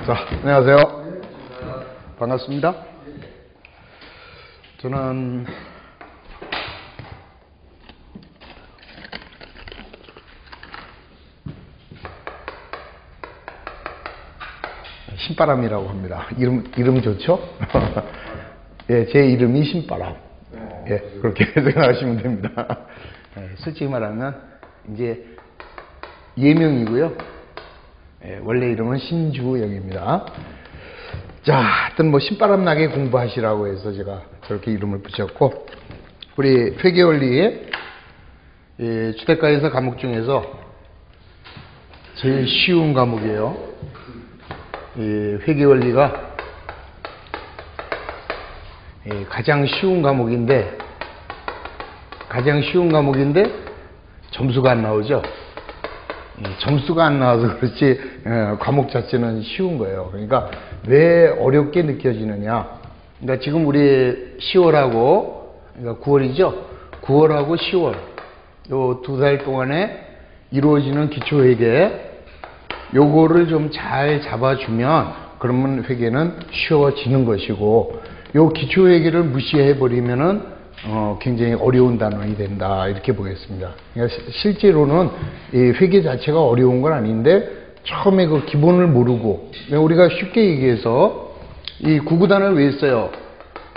자, 안녕하세요. 반갑습니다. 저는 신바람이라고 합니다. 이름 좋죠? 예, 제 이름이 신바람. 예, 그렇게 생각하시면 됩니다. 예, 솔직히 말하면 이제 예명이고요. 예, 원래 이름은 신주영입니다. 자, 하여튼 뭐 신바람 나게 공부하시라고 해서 제가 저렇게 이름을 붙였고, 우리 회계원리의 주택가에서 과목 중에서 제일 쉬운 과목이에요. 회계원리가 가장 쉬운 과목인데 점수가 안 나오죠. 점수가 안 나와서 그렇지 과목 자체는 쉬운 거예요. 그러니까 왜 어렵게 느껴지느냐, 그러니까 지금 우리 10월하고 그러니까 9월이죠. 9월하고 10월 요 2달 동안에 이루어지는 기초회계, 요거를 좀 잘 잡아주면 그러면 회계는 쉬워지는 것이고, 요 기초회계를 무시해 버리면은 굉장히 어려운 단원이 된다, 이렇게 보겠습니다. 그러니까 실제로는 이 회계 자체가 어려운 건 아닌데 처음에 그 기본을 모르고, 우리가 쉽게 얘기해서 이 구구단을 왜 써요?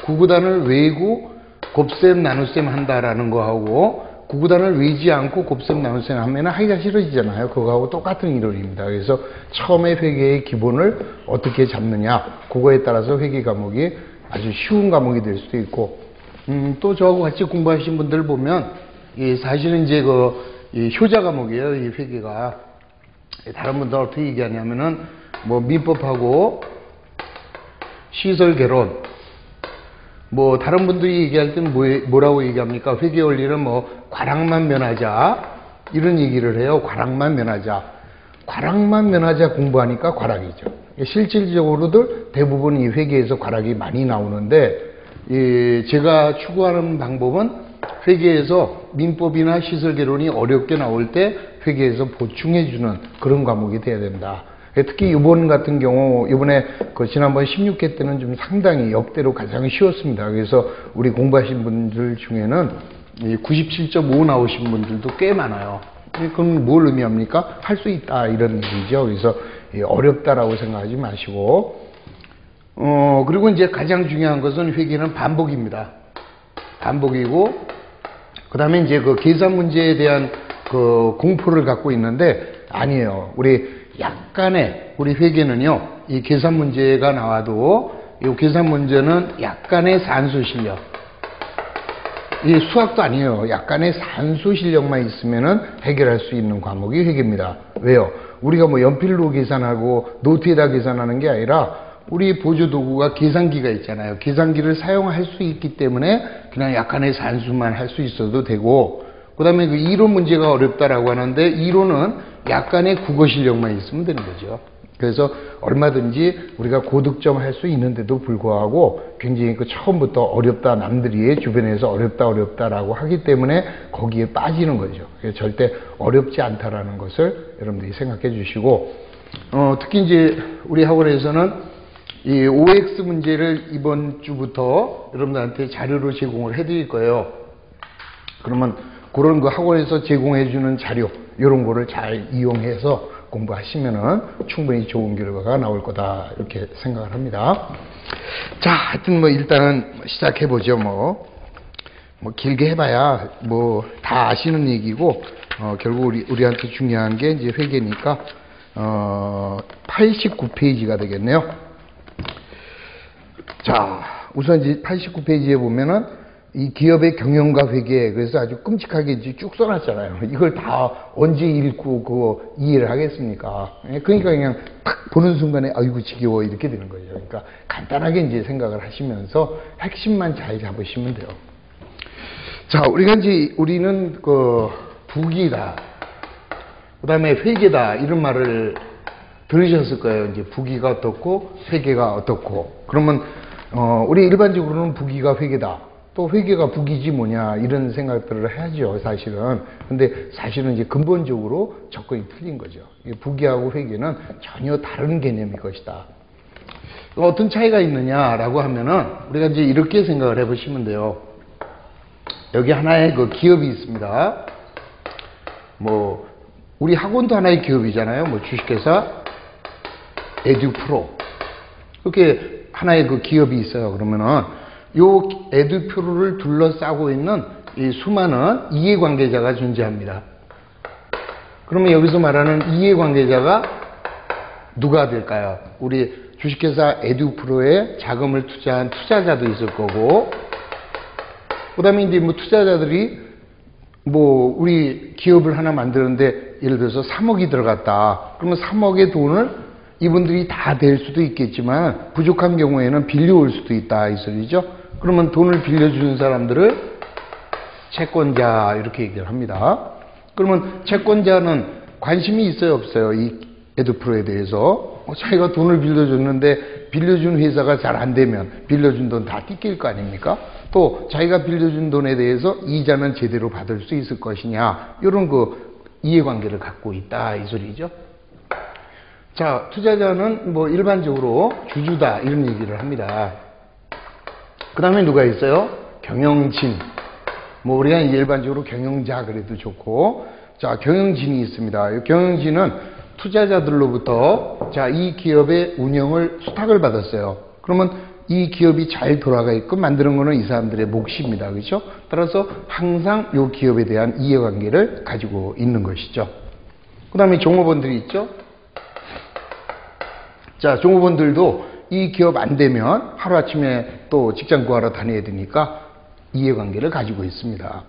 구구단을 외고 곱셈 나눗셈 한다라는 거하고, 구구단을 외지 않고 곱셈 나눗셈 하면 하기가 싫어지잖아요. 그거하고 똑같은 이론입니다. 그래서 처음에 회계의 기본을 어떻게 잡느냐, 그거에 따라서 회계 과목이 아주 쉬운 과목이 될 수도 있고, 또 저하고 같이 공부하신 분들 보면 사실은 이제 이 효자 과목이에요. 이 회계가 다른 분들 어떻게 얘기하냐면은 뭐 민법하고 시설 개론, 뭐 다른 분들이 얘기할 때는 뭐라고 얘기합니까? 회계 원리는 뭐 과락만 면하자, 이런 얘기를 해요. 과락만 면하자 공부하니까 과락이죠. 실질적으로도 대부분 이 회계에서 과락이 많이 나오는데, 제가 추구하는 방법은 회계에서 민법이나 시설 개론이 어렵게 나올 때 회계에서 보충해주는 그런 과목이 돼야 된다. 특히 이번 같은 경우, 이번에 지난번 16회 때는 좀 상당히 역대로 가장 쉬웠습니다. 그래서 우리 공부하신 분들 중에는 97.5 나오신 분들도 꽤 많아요. 그럼 뭘 의미합니까? 할 수 있다, 이런 얘기죠. 그래서 어렵다라고 생각하지 마시고, 그리고 이제 가장 중요한 것은 회계는 반복입니다. 반복이고, 그 다음에 이제 그 계산 문제에 대한 그 공포를 갖고 있는데, 아니에요. 우리 회계는요, 이 계산 문제가 나와도 이 계산 문제는 약간의 산수 실력, 이 수학도 아니에요. 약간의 산수 실력만 있으면은 해결할 수 있는 과목이 회계입니다. 왜요? 우리가 뭐 연필로 계산하고 노트에다 계산하는 게 아니라 우리 보조도구가 계산기가 있잖아요. 계산기를 사용할 수 있기 때문에 그냥 약간의 산수만 할 수 있어도 되고, 그 다음에 그 이론 문제가 어렵다라고 하는데, 이론은 약간의 국어 실력만 있으면 되는 거죠. 그래서 얼마든지 우리가 고득점 할 수 있는데도 불구하고 굉장히 처음부터 어렵다, 남들이 주변에서 어렵다라고 하기 때문에 거기에 빠지는 거죠. 그래서 절대 어렵지 않다라는 것을 여러분들이 생각해 주시고, 특히 이제 우리 학원에서는 이 OX 문제를 이번 주부터 여러분들한테 자료로 제공을 해 드릴 거예요. 그러면 그런 그 학원에서 제공해 주는 자료, 이런 거를 잘 이용해서 공부하시면은 충분히 좋은 결과가 나올 거다, 이렇게 생각을 합니다. 자, 하여튼 뭐 일단은 시작해 보죠. 뭐 길게 해봐야 뭐 다 아시는 얘기고, 결국 우리한테 중요한 게 이제 회계니까 89페이지가 되겠네요. 자, 우선 이제 89페이지에 보면은 이 기업의 경영과 회계, 그래서 아주 끔찍하게 이제 쭉 써놨잖아요. 이걸 다 언제 읽고 그거 이해를 하겠습니까? 그러니까 그냥 딱 보는 순간에 아이고 지겨워, 이렇게 되는 거죠. 그러니까 간단하게 이제 생각을 하시면서 핵심만 잘 잡으시면 돼요. 자, 우리는 그 부기다, 그 다음에 회계다, 이런 말을 들으셨을 거예요. 이제 부기가 어떻고 회계가 어떻고. 그러면 우리 일반적으로는 부기가 회계다, 또 회계가 부기지 뭐냐, 이런 생각들을 해야죠, 사실은. 근데 사실은 이제 근본적으로 접근이 틀린 거죠. 부기하고 회계는 전혀 다른 개념일 것이다. 어떤 차이가 있느냐라고 하면은 우리가 이제 이렇게 생각을 해보시면 돼요. 여기 하나의 그 기업이 있습니다. 뭐 우리 학원도 하나의 기업이잖아요. 뭐 주식회사 에듀프로 그렇게 하나의 그 기업이 있어요. 그러면은 요 에듀프로를 둘러싸고 있는 이 수많은 이해관계자가 존재합니다. 그러면 여기서 말하는 이해관계자가 누가 될까요? 우리 주식회사 에듀프로에 자금을 투자한 투자자도 있을 거고, 그 다음에 이제 뭐 투자자들이 뭐 우리 기업을 하나 만드는데 예를 들어서 3억이 들어갔다. 그러면 3억의 돈을 이분들이 다 댈 수도 있겠지만 부족한 경우에는 빌려올 수도 있다 이 소리죠. 그러면 돈을 빌려주는 사람들을 채권자 이렇게 얘기를 합니다. 그러면 채권자는 관심이 있어요 없어요? 이 에듀프로에 대해서 자기가 돈을 빌려줬는데 빌려준 회사가 잘 안 되면 빌려준 돈 다 뜯길 거 아닙니까? 또 자기가 빌려준 돈에 대해서 이자는 제대로 받을 수 있을 것이냐 이런 그 이해관계를 갖고 있다 이 소리죠. 자, 투자자는 뭐 일반적으로 주주다 이런 얘기를 합니다. 그 다음에 누가 있어요? 경영진. 뭐 우리가 일반적으로 경영자 그래도 좋고, 자, 경영진이 있습니다. 경영진은 투자자들로부터 자, 이 기업의 운영을 수탁을 받았어요. 그러면 이 기업이 잘 돌아가게끔 만드는 거는 이 사람들의 몫입니다. 그렇죠? 따라서 항상 이 기업에 대한 이해관계를 가지고 있는 것이죠. 그 다음에 종업원들이 있죠. 자, 종업원들도 이 기업 안 되면 하루아침에 또 직장 구하러 다녀야 되니까 이해관계를 가지고 있습니다.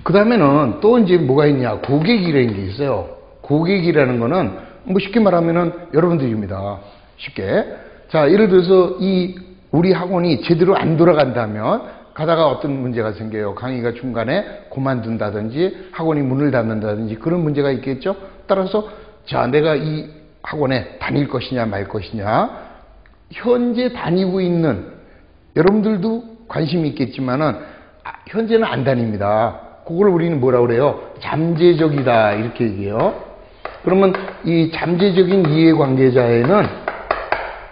그 다음에는 또 이제 뭐가 있냐, 고객이라는 게 있어요. 고객이라는 거는 뭐 쉽게 말하면은 여러분들입니다. 쉽게. 자, 예를 들어서 우리 학원이 제대로 안 돌아간다면 가다가 어떤 문제가 생겨요. 강의가 중간에 그만둔다든지 학원이 문을 닫는다든지 그런 문제가 있겠죠. 따라서 자, 내가 이 학원에 다닐 것이냐 말 것이냐, 현재 다니고 있는 여러분들도 관심이 있겠지만은 현재는 안 다닙니다. 그걸 우리는 뭐라 그래요? 잠재적이다 이렇게 얘기해요. 그러면 이 잠재적인 이해관계자에는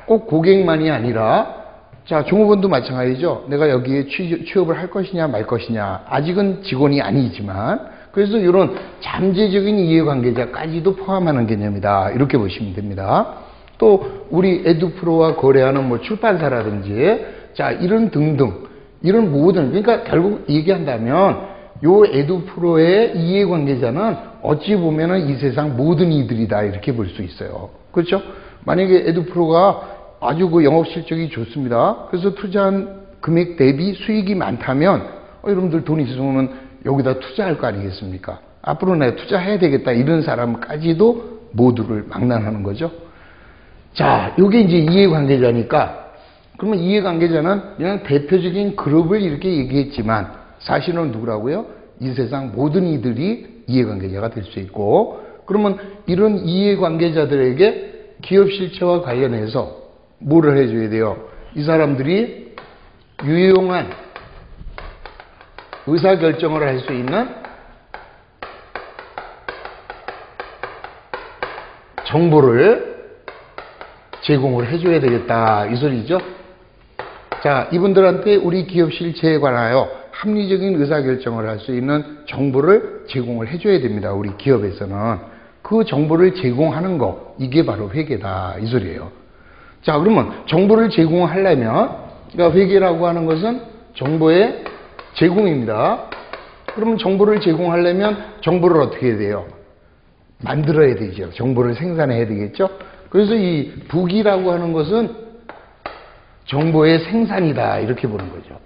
꼭 고객만이 아니라, 자, 종업원도 마찬가지죠. 내가 여기에 취업을 할 것이냐 말 것이냐, 아직은 직원이 아니지만, 그래서 이런 잠재적인 이해관계자까지도 포함하는 개념이다 이렇게 보시면 됩니다. 또 우리 에듀프로와 거래하는 뭐 출판사라든지, 자, 이런 등등, 이런 모든, 그러니까 결국 얘기한다면 요 에듀프로의 이해관계자는 어찌 보면은 이 세상 모든 이들이다 이렇게 볼 수 있어요. 그렇죠? 만약에 에듀프로가 아주 그 영업 실적이 좋습니다. 그래서 투자한 금액 대비 수익이 많다면 여러분들 돈 있으면 여기다 투자할 거 아니겠습니까? 앞으로 내가 투자해야 되겠다 이런 사람까지도 모두를 망라하는 거죠. 자, 이게 이제 이해관계자니까, 그러면 이해관계자는 그냥 대표적인 그룹을 이렇게 얘기했지만 사실은 누구라고요? 이 세상 모든 이들이 이해관계자가 될 수 있고, 그러면 이런 이해관계자들에게 기업 실체와 관련해서 뭐를 해줘야 돼요? 이 사람들이 유용한 의사결정을 할 수 있는 정보를 제공을 해줘야 되겠다 이 소리죠. 자, 이분들한테 우리 기업 실체에 관하여 합리적인 의사결정을 할 수 있는 정보를 제공을 해줘야 됩니다. 우리 기업에서는. 그 정보를 제공하는 거, 이게 바로 회계다 이 소리예요. 자, 그러면 정보를 제공하려면, 그러니까 회계라고 하는 것은 정보의 제공입니다. 그러면 정보를 제공하려면 정보를 어떻게 해야 돼요? 만들어야 되죠. 정보를 생산해야 되겠죠. 그래서 이 부기라고 하는 것은 정보의 생산이다 이렇게 보는 거죠.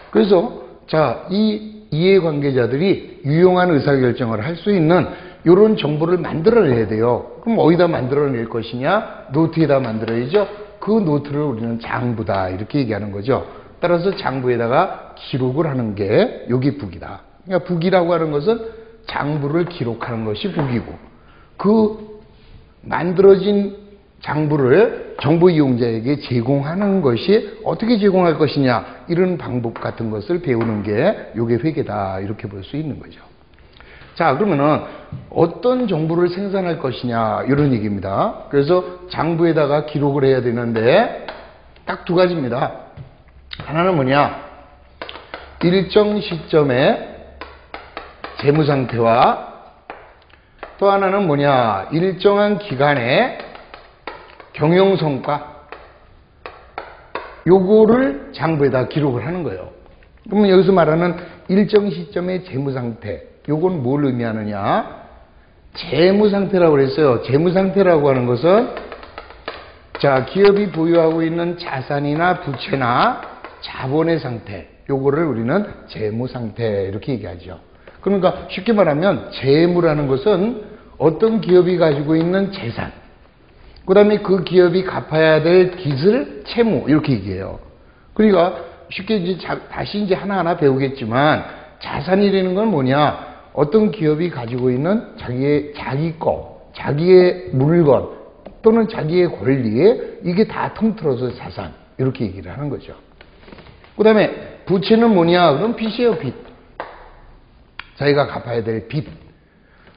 그래서 자, 이 이해관계자들이 유용한 의사결정을 할 수 있는 이런 정보를 만들어내야 돼요. 그럼 어디다 만들어낼 것이냐? 노트에다 만들어야죠. 그 노트를 우리는 장부다 이렇게 얘기하는 거죠. 따라서 장부에다가 기록을 하는 게 여기 부기다. 그러니까 부기라고 하는 것은 장부를 기록하는 것이 부기고, 그 만들어진 장부를 정보 이용자에게 제공하는 것이 어떻게 제공할 것이냐, 이런 방법 같은 것을 배우는 게 이게 회계다 이렇게 볼 수 있는 거죠. 자, 그러면은 어떤 정보를 생산할 것이냐 이런 얘기입니다. 그래서 장부에다가 기록을 해야 되는데 딱 두 가지입니다. 하나는 뭐냐? 일정 시점의 재무 상태와 또 하나는 뭐냐? 일정한 기간의 경영 성과. 요거를 장부에다 기록을 하는 거예요. 그러면 여기서 말하는 일정 시점의 재무 상태. 요건 뭘 의미하느냐? 재무 상태라고 그랬어요. 재무 상태라고 하는 것은 자, 기업이 보유하고 있는 자산이나 부채나 자본의 상태. 요거를 우리는 재무 상태 이렇게 얘기하죠. 그러니까 쉽게 말하면 재무라는 것은 어떤 기업이 가지고 있는 재산, 그 다음에 그 기업이 갚아야 될 빚을 채무 이렇게 얘기해요. 그러니까 쉽게 이제 다시 이제 하나하나 배우겠지만 자산이라는 건 뭐냐? 어떤 기업이 가지고 있는 자기 거, 자기의 물건 또는 자기의 권리에 이게 다 통틀어서 자산 이렇게 얘기를 하는 거죠. 그 다음에 부채는 뭐냐? 그럼 빚이에요, 빚. 자기가 갚아야 될 빚.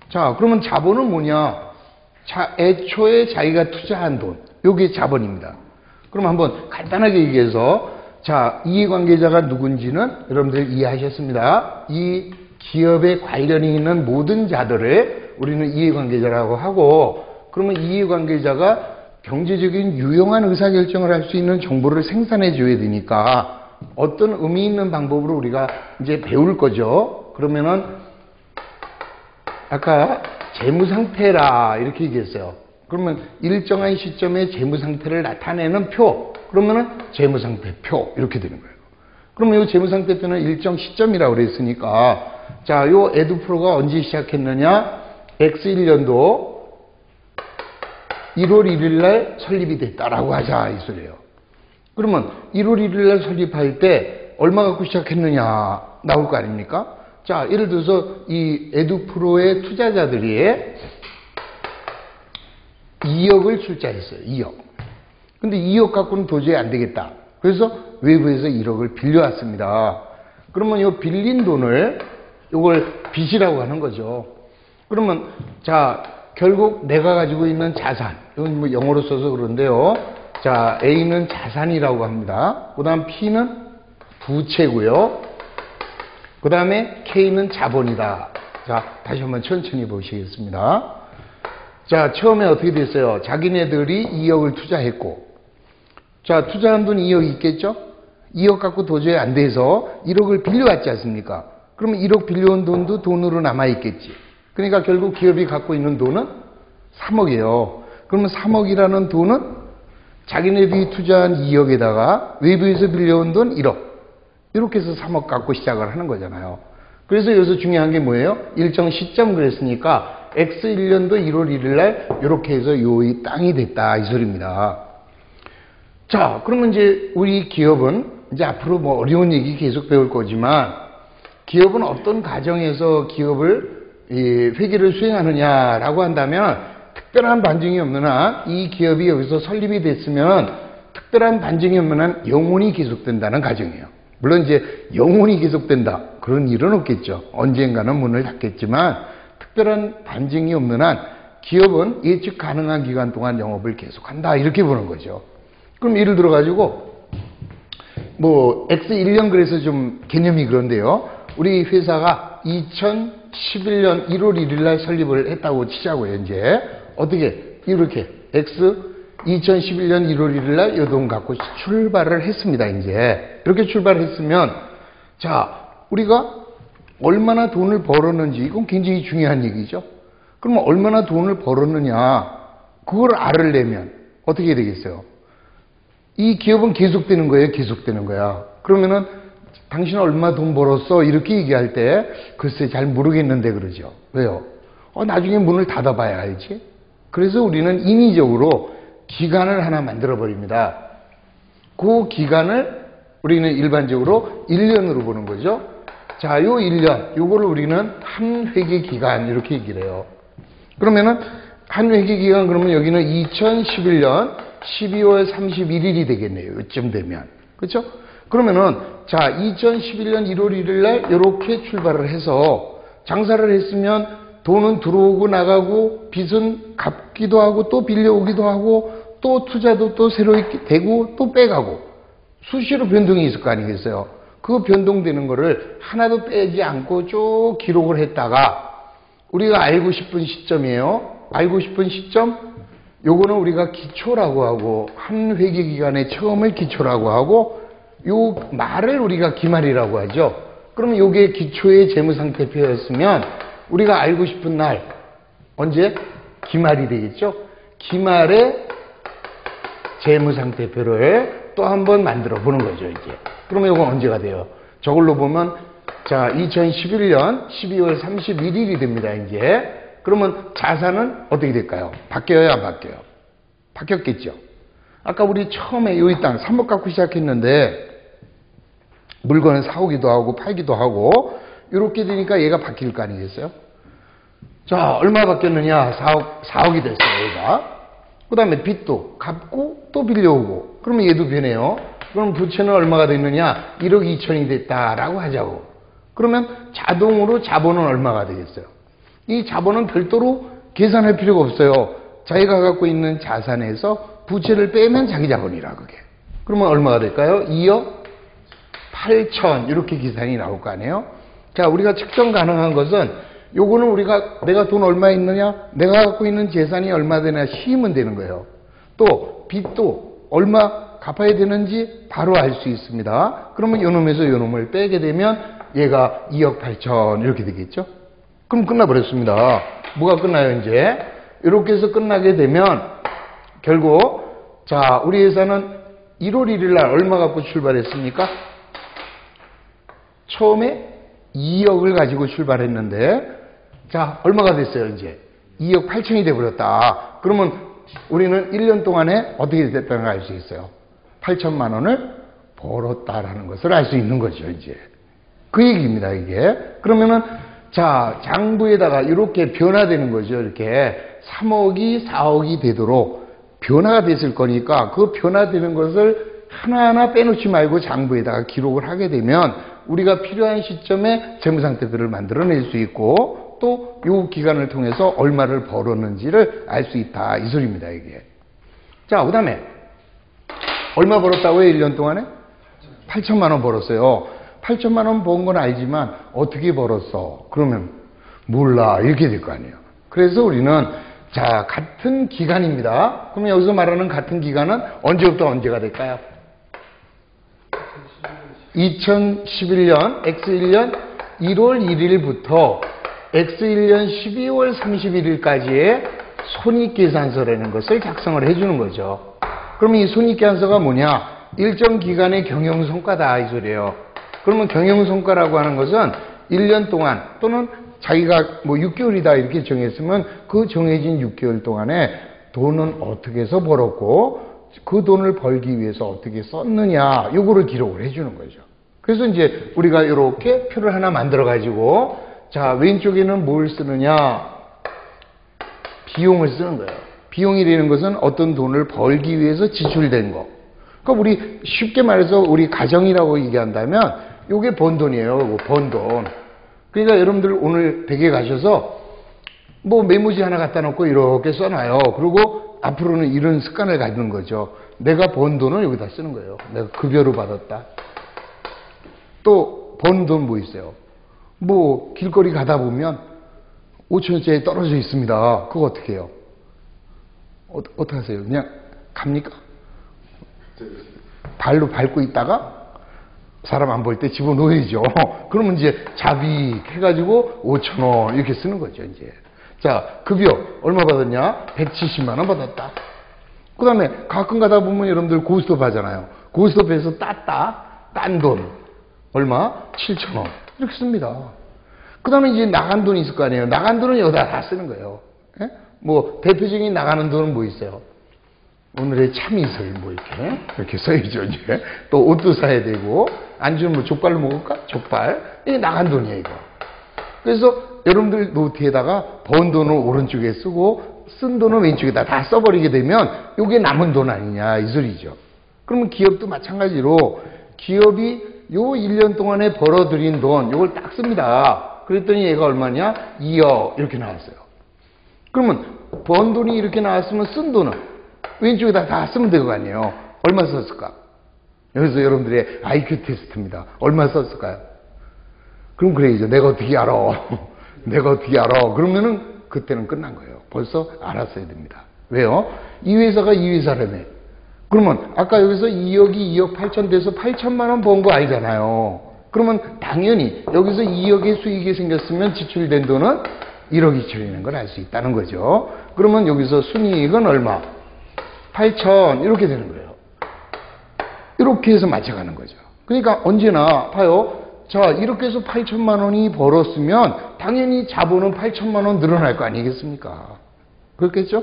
자, 그러면 자본은 뭐냐? 애초에 자기가 투자한 돈. 요게 자본입니다. 그럼 한번 간단하게 얘기해서 자, 이해관계자가 누군지는 여러분들 이해하셨습니다. 이 기업에 관련이 있는 모든 자들을 우리는 이해관계자라고 하고, 그러면 이해관계자가 경제적인 유용한 의사결정을 할 수 있는 정보를 생산해 줘야 되니까 어떤 의미 있는 방법으로 우리가 이제 배울 거죠. 그러면은 아까 재무상태라 이렇게 얘기했어요. 그러면 일정한 시점의 재무상태를 나타내는 표, 그러면은 재무상태표 이렇게 되는 거예요. 그러면 이 재무상태표는 일정 시점이라고 그랬으니까 자, 요 에듀프로가 언제 시작했느냐? X1년도 1월 1일 날 설립이 됐다라고 하자 이 소리예요. 그러면 1월 1일 날 설립할 때 얼마 갖고 시작했느냐 나올 거 아닙니까? 자, 예를 들어서 이 에듀프로의 투자자들이 2억을 출자했어요. 2억. 근데 2억 갖고는 도저히 안 되겠다. 그래서 외부에서 1억을 빌려왔습니다. 그러면 이 빌린 돈을 이걸 빚이라고 하는 거죠. 그러면 자, 결국 내가 가지고 있는 자산, 이건 뭐 영어로 써서 그런데요. 자, A는 자산이라고 합니다. 그 다음 P는 부채고요. 그 다음에 K는 자본이다. 자, 다시 한번 천천히 보시겠습니다. 자, 처음에 어떻게 됐어요? 자기네들이 2억을 투자했고, 자, 투자한 돈 2억 있겠죠? 2억 갖고 도저히 안 돼서 1억을 빌려왔지 않습니까? 그러면 1억 빌려온 돈도 돈으로 남아있겠지. 그러니까 결국 기업이 갖고 있는 돈은 3억이에요. 그러면 3억이라는 돈은 자기네들이 투자한 2억에다가 외부에서 빌려온 돈 1억. 이렇게 해서 3억 갖고 시작을 하는 거잖아요. 그래서 여기서 중요한 게 뭐예요? 일정 시점 그랬으니까 X1년도 1월 1일 날 이렇게 해서 요 땅이 됐다 이 소리입니다. 자, 그러면 이제 우리 기업은 이제 앞으로 뭐 어려운 얘기 계속 배울 거지만 기업은 어떤 가정에서 기업을 회계를 수행하느냐라고 한다면 특별한 반증이 없는 한 이 기업이 여기서 설립이 됐으면 특별한 반증이 없는 한 영원히 계속된다는 가정이에요. 물론 이제 영원히 계속된다 그런 일은 없겠죠. 언젠가는 문을 닫겠지만 특별한 반증이 없는 한 기업은 예측 가능한 기간 동안 영업을 계속한다 이렇게 보는 거죠. 그럼 예를 들어 가지고 뭐 X1년 그래서 좀 개념이 그런데요. 우리 회사가 2011년 1월 1일 날 설립을 했다고 치자고요. 이제 어떻게 이렇게 X 2011년 1월 1일 날 이 돈 갖고 출발을 했습니다. 이제 이렇게 출발했으면 자, 우리가 얼마나 돈을 벌었는지 이건 굉장히 중요한 얘기죠. 그러면 얼마나 돈을 벌었느냐 그걸 알으려면 어떻게 되겠어요? 이 기업은 계속되는 거예요? 계속되는 거야? 그러면은 당신은 얼마 돈 벌었어? 이렇게 얘기할 때 글쎄 잘 모르겠는데 그러죠. 왜요? 나중에 문을 닫아봐야 알지. 그래서 우리는 인위적으로 기간을 하나 만들어 버립니다. 그 기간을 우리는 일반적으로 1년으로 보는 거죠. 자, 요 1년, 요거를 우리는 한 회계 기간 이렇게 얘기를 해요. 그러면은 한 회계 기간 그러면 여기는 2011년 12월 31일이 되겠네요. 이쯤 되면. 그렇죠? 그러면은 자, 2011년 1월 1일 날 이렇게 출발을 해서 장사를 했으면 돈은 들어오고 나가고 빚은 갚기도 하고 또 빌려오기도 하고 또 투자도 또 새로 되고 또 빼가고 수시로 변동이 있을 거 아니겠어요. 그 변동되는 거를 하나도 빼지 않고 쭉 기록을 했다가 우리가 알고 싶은 시점이에요. 알고 싶은 시점, 요거는 우리가 기초라고 하고 한 회계기간의 처음을 기초라고 하고 요 말을 우리가 기말이라고 하죠. 그러면 요게 기초의 재무상태표였으면 우리가 알고 싶은 날 언제? 기말이 되겠죠. 기말의 재무상태표를 또 한 번 만들어 보는 거죠, 이제. 그러면 이건 언제가 돼요? 저걸로 보면, 자, 2011년 12월 31일이 됩니다, 이제. 그러면 자산은 어떻게 될까요? 바뀌어요, 안 바뀌어요? 바뀌었겠죠. 아까 우리 처음에 여기 땅 3억 갖고 시작했는데, 물건을 사오기도 하고 팔기도 하고, 이렇게 되니까 얘가 바뀔 거 아니겠어요? 자, 얼마 바뀌었느냐? 4억이 됐어요, 얘가. 그 다음에 빚도 갚고 또 빌려오고 그러면 얘도 변해요. 그럼 부채는 얼마가 됐느냐? 1억 2천이 됐다라고 하자고. 그러면 자동으로 자본은 얼마가 되겠어요? 이 자본은 별도로 계산할 필요가 없어요. 자기가 갖고 있는 자산에서 부채를 빼면 자기 자본이라 그게. 그러면 얼마가 될까요? 2억 8천 이렇게 계산이 나올 거 아니에요? 자, 우리가 측정 가능한 것은 요거는 우리가 내가 돈 얼마 있느냐, 내가 갖고 있는 재산이 얼마 되냐 시면 되는 거예요. 또 빚도 얼마 갚아야 되는지 바로 알 수 있습니다. 그러면 요놈에서 요놈을 빼게 되면 얘가 2억 8천 이렇게 되겠죠. 그럼 끝나버렸습니다. 뭐가 끝나요 이제? 이렇게 해서 끝나게 되면 결국 자, 우리 회사는 1월 1일 날 얼마 갖고 출발했습니까? 처음에 2억을 가지고 출발했는데 자, 얼마가 됐어요, 이제? 2억 8천이 돼버렸다. 그러면 우리는 1년 동안에 어떻게 됐다는 걸 알 수 있어요. 8천만 원을 벌었다라는 것을 알 수 있는 거죠, 이제. 그 얘기입니다, 이게. 그러면은, 자, 장부에다가 이렇게 변화되는 거죠, 이렇게. 3억이 4억이 되도록 변화가 됐을 거니까 그 변화되는 것을 하나하나 빼놓지 말고 장부에다가 기록을 하게 되면 우리가 필요한 시점에 재무상태표를 만들어낼 수 있고 또 이 기간을 통해서 얼마를 벌었는지를 알 수 있다 이 소리입니다 이게. 자, 그 다음에 얼마 벌었다고요? 1년 동안에? 8천만 원 벌었어요. 8천만 원 번 건 알지만 어떻게 벌었어? 그러면 몰라 이렇게 될 거 아니에요. 그래서 우리는 자, 같은 기간입니다. 그러면 여기서 말하는 같은 기간은 언제부터 언제가 될까요? 2011년 X1년 1월 1일부터 X1년 12월 31일까지의 손익계산서라는 것을 작성을 해주는 거죠. 그러면 이 손익계산서가 뭐냐? 일정 기간의 경영성과다 이 소리예요. 그러면 경영성과라고 하는 것은 1년 동안 또는 자기가 뭐 6개월이다 이렇게 정했으면 그 정해진 6개월 동안에 돈은 어떻게 해서 벌었고 그 돈을 벌기 위해서 어떻게 썼느냐 요거를 기록을 해주는 거죠. 그래서 이제 우리가 이렇게 표를 하나 만들어 가지고 자, 왼쪽에는 뭘 쓰느냐? 비용을 쓰는 거예요. 비용이라는 것은 어떤 돈을 벌기 위해서 지출된 거. 그러니까 우리 쉽게 말해서 우리 가정이라고 얘기한다면 요게 번 돈이에요. 번 돈. 그러니까 여러분들 오늘 댁에 가셔서 뭐 메모지 하나 갖다 놓고 이렇게 써놔요. 그리고 앞으로는 이런 습관을 갖는 거죠. 내가 번 돈을 여기다 쓰는 거예요. 내가 급여로 받았다. 또 번 돈 뭐 있어요? 뭐 길거리 가다 보면 5천원짜리 떨어져 있습니다. 그거 어떻게 해요? 어떻게 하세요? 그냥 갑니까? 발로 밟고 있다가 사람 안 볼 때 집어넣어야죠. 그러면 이제 자비해가지고 5천원 이렇게 쓰는 거죠, 이제. 자, 급여 얼마 받았냐? 170만 원 받았다. 그 다음에 가끔 가다 보면 여러분들 고스톱 하잖아요. 고스톱에서 딴 돈. 얼마? 7천원. 이렇게 씁니다. 그 다음에 이제 나간 돈이 있을 거 아니에요. 나간 돈은 여기다 다 쓰는 거예요. 예? 뭐, 대표적인 나가는 돈은 뭐 있어요? 오늘의 참이슬, 뭐, 이렇게 써야죠, 이제. 또 옷도 사야 되고, 안주는 뭐 족발로 먹을까? 족발. 이게 나간 돈이에요, 이거. 그래서 여러분들 노트에다가 번 돈을 오른쪽에 쓰고, 쓴 돈은 왼쪽에다 다 써버리게 되면, 이게 남은 돈 아니냐, 이 소리죠. 그러면 기업도 마찬가지로, 기업이 요 1년 동안에 벌어들인 돈, 요걸 딱 씁니다. 그랬더니 얘가 얼마냐? 2억 이렇게 나왔어요. 그러면 번 돈이 이렇게 나왔으면 쓴 돈은 왼쪽에다 다 쓰면 될 거 아니에요. 얼마 썼을까? 여기서 여러분들의 IQ 테스트입니다. 얼마 썼을까요? 그럼 그래야죠. 내가 어떻게 알아? 내가 어떻게 알아? 그러면은 그때는 끝난 거예요. 벌써 알았어야 됩니다. 왜요? 이 회사가 이 회사라며. 그러면 아까 여기서 2억이 2억 8천 돼서 8천만 원 번 거 아니잖아요. 그러면 당연히 여기서 2억의 수익이 생겼으면 지출된 돈은 1억 2천이라는 걸 알 수 있다는 거죠. 그러면 여기서 순이익은 얼마? 8천 이렇게 되는 거예요. 이렇게 해서 맞춰가는 거죠. 그러니까 언제나 봐요. 자, 이렇게 해서 8천만 원이 벌었으면 당연히 자본은 8천만 원 늘어날 거 아니겠습니까? 그렇겠죠?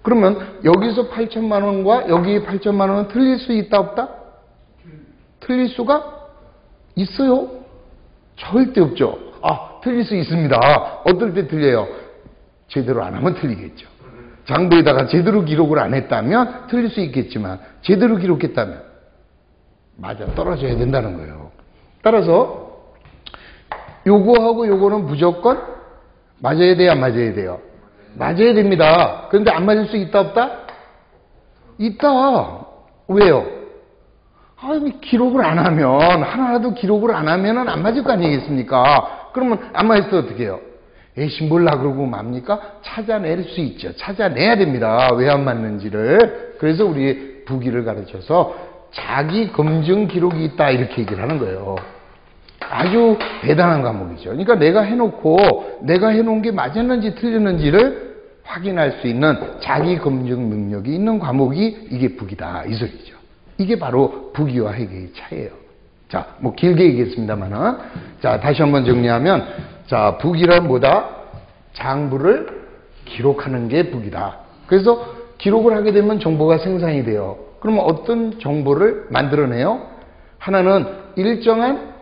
그러면 여기서 8천만 원과 여기 8천만 원은 틀릴 수 있다 없다? 틀릴 수가 있어요? 절대 없죠. 아, 틀릴 수 있습니다. 어떨 때 틀려요? 제대로 안 하면 틀리겠죠. 장부에다가 제대로 기록을 안 했다면 틀릴 수 있겠지만 제대로 기록했다면 맞아 떨어져야 된다는 거예요. 따라서 요거하고 요거는 무조건 맞아야 돼요, 안 맞아야 돼요? 맞아야 됩니다. 그런데 안 맞을 수 있다 없다? 있다. 왜요? 아니, 기록을 안 하면 하나라도 기록을 안 하면은 안 맞을 거 아니겠습니까? 그러면 안 맞을 때 어떻게 해요? 에이씨 몰라 그러고 맙니까? 찾아낼 수 있죠. 찾아내야 됩니다. 왜 안 맞는지를. 그래서 우리 부기를 가르쳐서 자기 검증 기록이 있다 이렇게 얘기를 하는 거예요. 아주 대단한 과목이죠. 그러니까 내가 해놓고 내가 해놓은 게 맞았는지 틀렸는지를 확인할 수 있는 자기 검증 능력이 있는 과목이 이게 부기다 이 소리죠. 이게 바로 부기와 회계의 차이예요. 자, 뭐 길게 얘기했습니다만은 자 다시 한번 정리하면 자 부기란 뭐다? 장부를 기록하는 게 부기다. 그래서 기록을 하게 되면 정보가 생산이 돼요. 그러면 어떤 정보를 만들어내요? 하나는 일정한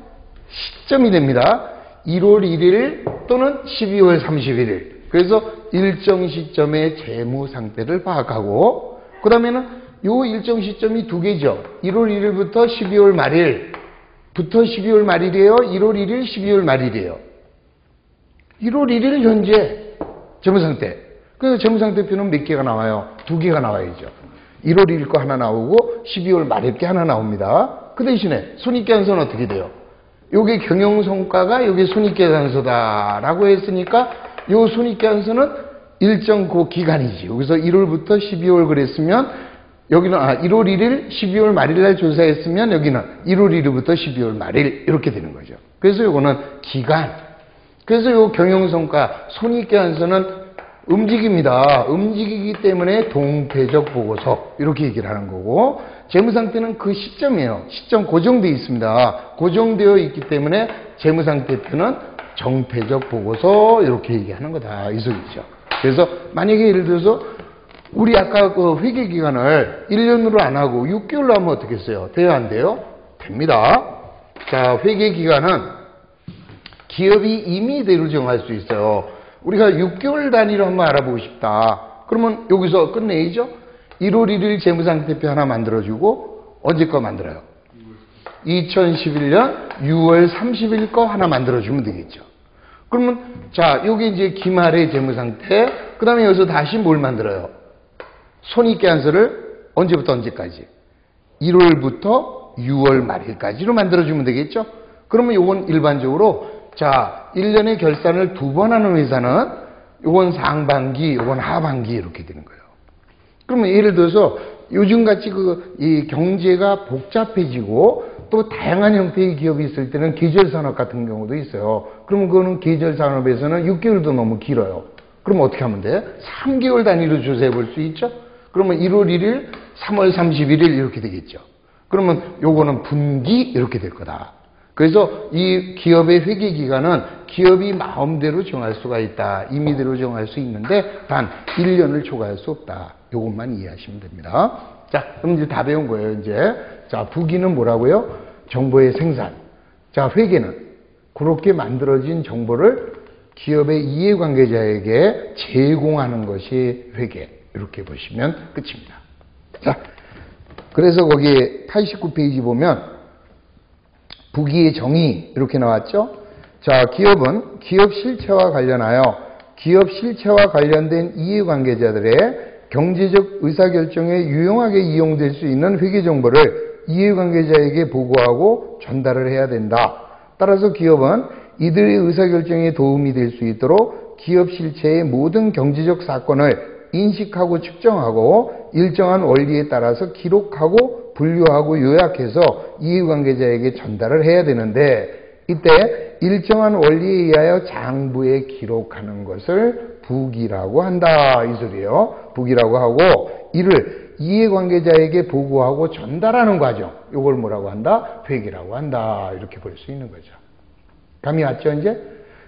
시점이 됩니다. 1월 1일 또는 12월 31일. 그래서 일정 시점의 재무 상태를 파악하고 그 다음에는 요 일정 시점이 두 개죠. 1월 1일부터 12월 말일부터 12월 말일이에요. 1월 1일, 12월 말일이에요. 1월 1일 현재 재무 상태. 그래서 재무 상태표는 몇 개가 나와요? 두 개가 나와야죠. 1월 1일 거 하나 나오고 12월 말일 게 하나 나옵니다. 그 대신에 손익계산서는 어떻게 돼요? 요게 경영성과가 요게 손익계산서다라고 했으니까 요 손익계산서는 일정 그 기간이지. 여기서 1월부터 12월 그랬으면 여기는 1월 1일 12월 말일 날 조사했으면 여기는 1월 1일부터 12월 말일 이렇게 되는 거죠. 그래서 요거는 기간. 그래서 요 경영성과 손익계산서는 움직입니다. 움직이기 때문에 동태적 보고서 이렇게 얘기를 하는 거고 재무상태는 그 시점이에요. 시점 고정되어 있습니다. 고정되어 있기 때문에 재무상태표는 정태적 보고서 이렇게 얘기하는 거다 이 소리죠. 그래서 만약에 예를 들어서 우리 아까 그 회계기간을 1년으로 안 하고 6개월로 하면 어떻게 했어요? 돼요 안 돼요? 됩니다. 자 회계기간은 기업이 임의대로 정할 수 있어요. 우리가 6개월 단위로 한번 알아보고 싶다. 그러면 여기서 끝내야죠. 1월 1일 재무상태표 하나 만들어주고 언제 거 만들어요? 2011년 6월 30일 거 하나 만들어주면 되겠죠. 그러면 자 여기 이제 기말의 재무상태 그 다음에 여기서 다시 뭘 만들어요? 손익계산서를 언제부터 언제까지? 1월부터 6월 말일까지로 만들어주면 되겠죠. 그러면 요건 일반적으로 자, 1년에 결산을 2번 하는 회사는 요건 상반기, 요건 하반기 이렇게 되는 거예요. 그러면 예를 들어서 요즘같이 이 경제가 복잡해지고 또 다양한 형태의 기업이 있을 때는 계절산업 같은 경우도 있어요. 그러면 그거는 계절산업에서는 6개월도 너무 길어요. 그럼 어떻게 하면 돼? 3개월 단위로 조사해 볼 수 있죠? 그러면 1월 1일, 3월 31일 이렇게 되겠죠. 그러면 요거는 분기 이렇게 될 거다. 그래서 이 기업의 회계기간은 기업이 마음대로 정할 수가 있다. 임의대로 정할 수 있는데 단 1년을 초과할 수 없다. 이것만 이해하시면 됩니다. 자, 그럼 이제 다 배운 거예요, 이제. 자, 부기는 뭐라고요? 정보의 생산. 자, 회계는 그렇게 만들어진 정보를 기업의 이해관계자에게 제공하는 것이 회계. 이렇게 보시면 끝입니다. 자, 그래서 거기 89페이지 보면 부기의 정의 이렇게 나왔죠. 자, 기업은 기업 실체와 관련하여 기업 실체와 관련된 이해관계자들의 경제적 의사결정에 유용하게 이용될 수 있는 회계정보를 이해관계자에게 보고하고 전달을 해야 된다. 따라서 기업은 이들의 의사결정에 도움이 될 수 있도록 기업 실체의 모든 경제적 사건을 인식하고 측정하고 일정한 원리에 따라서 기록하고 분류하고 요약해서 이해관계자에게 전달을 해야 되는데, 이때 일정한 원리에 의하여 장부에 기록하는 것을 부기라고 한다, 이 소리예요. 부기라고 하고, 이를 이해관계자에게 보고하고 전달하는 과정, 이걸 뭐라고 한다? 회계라고 한다, 이렇게 볼 수 있는 거죠. 감이 왔죠, 이제?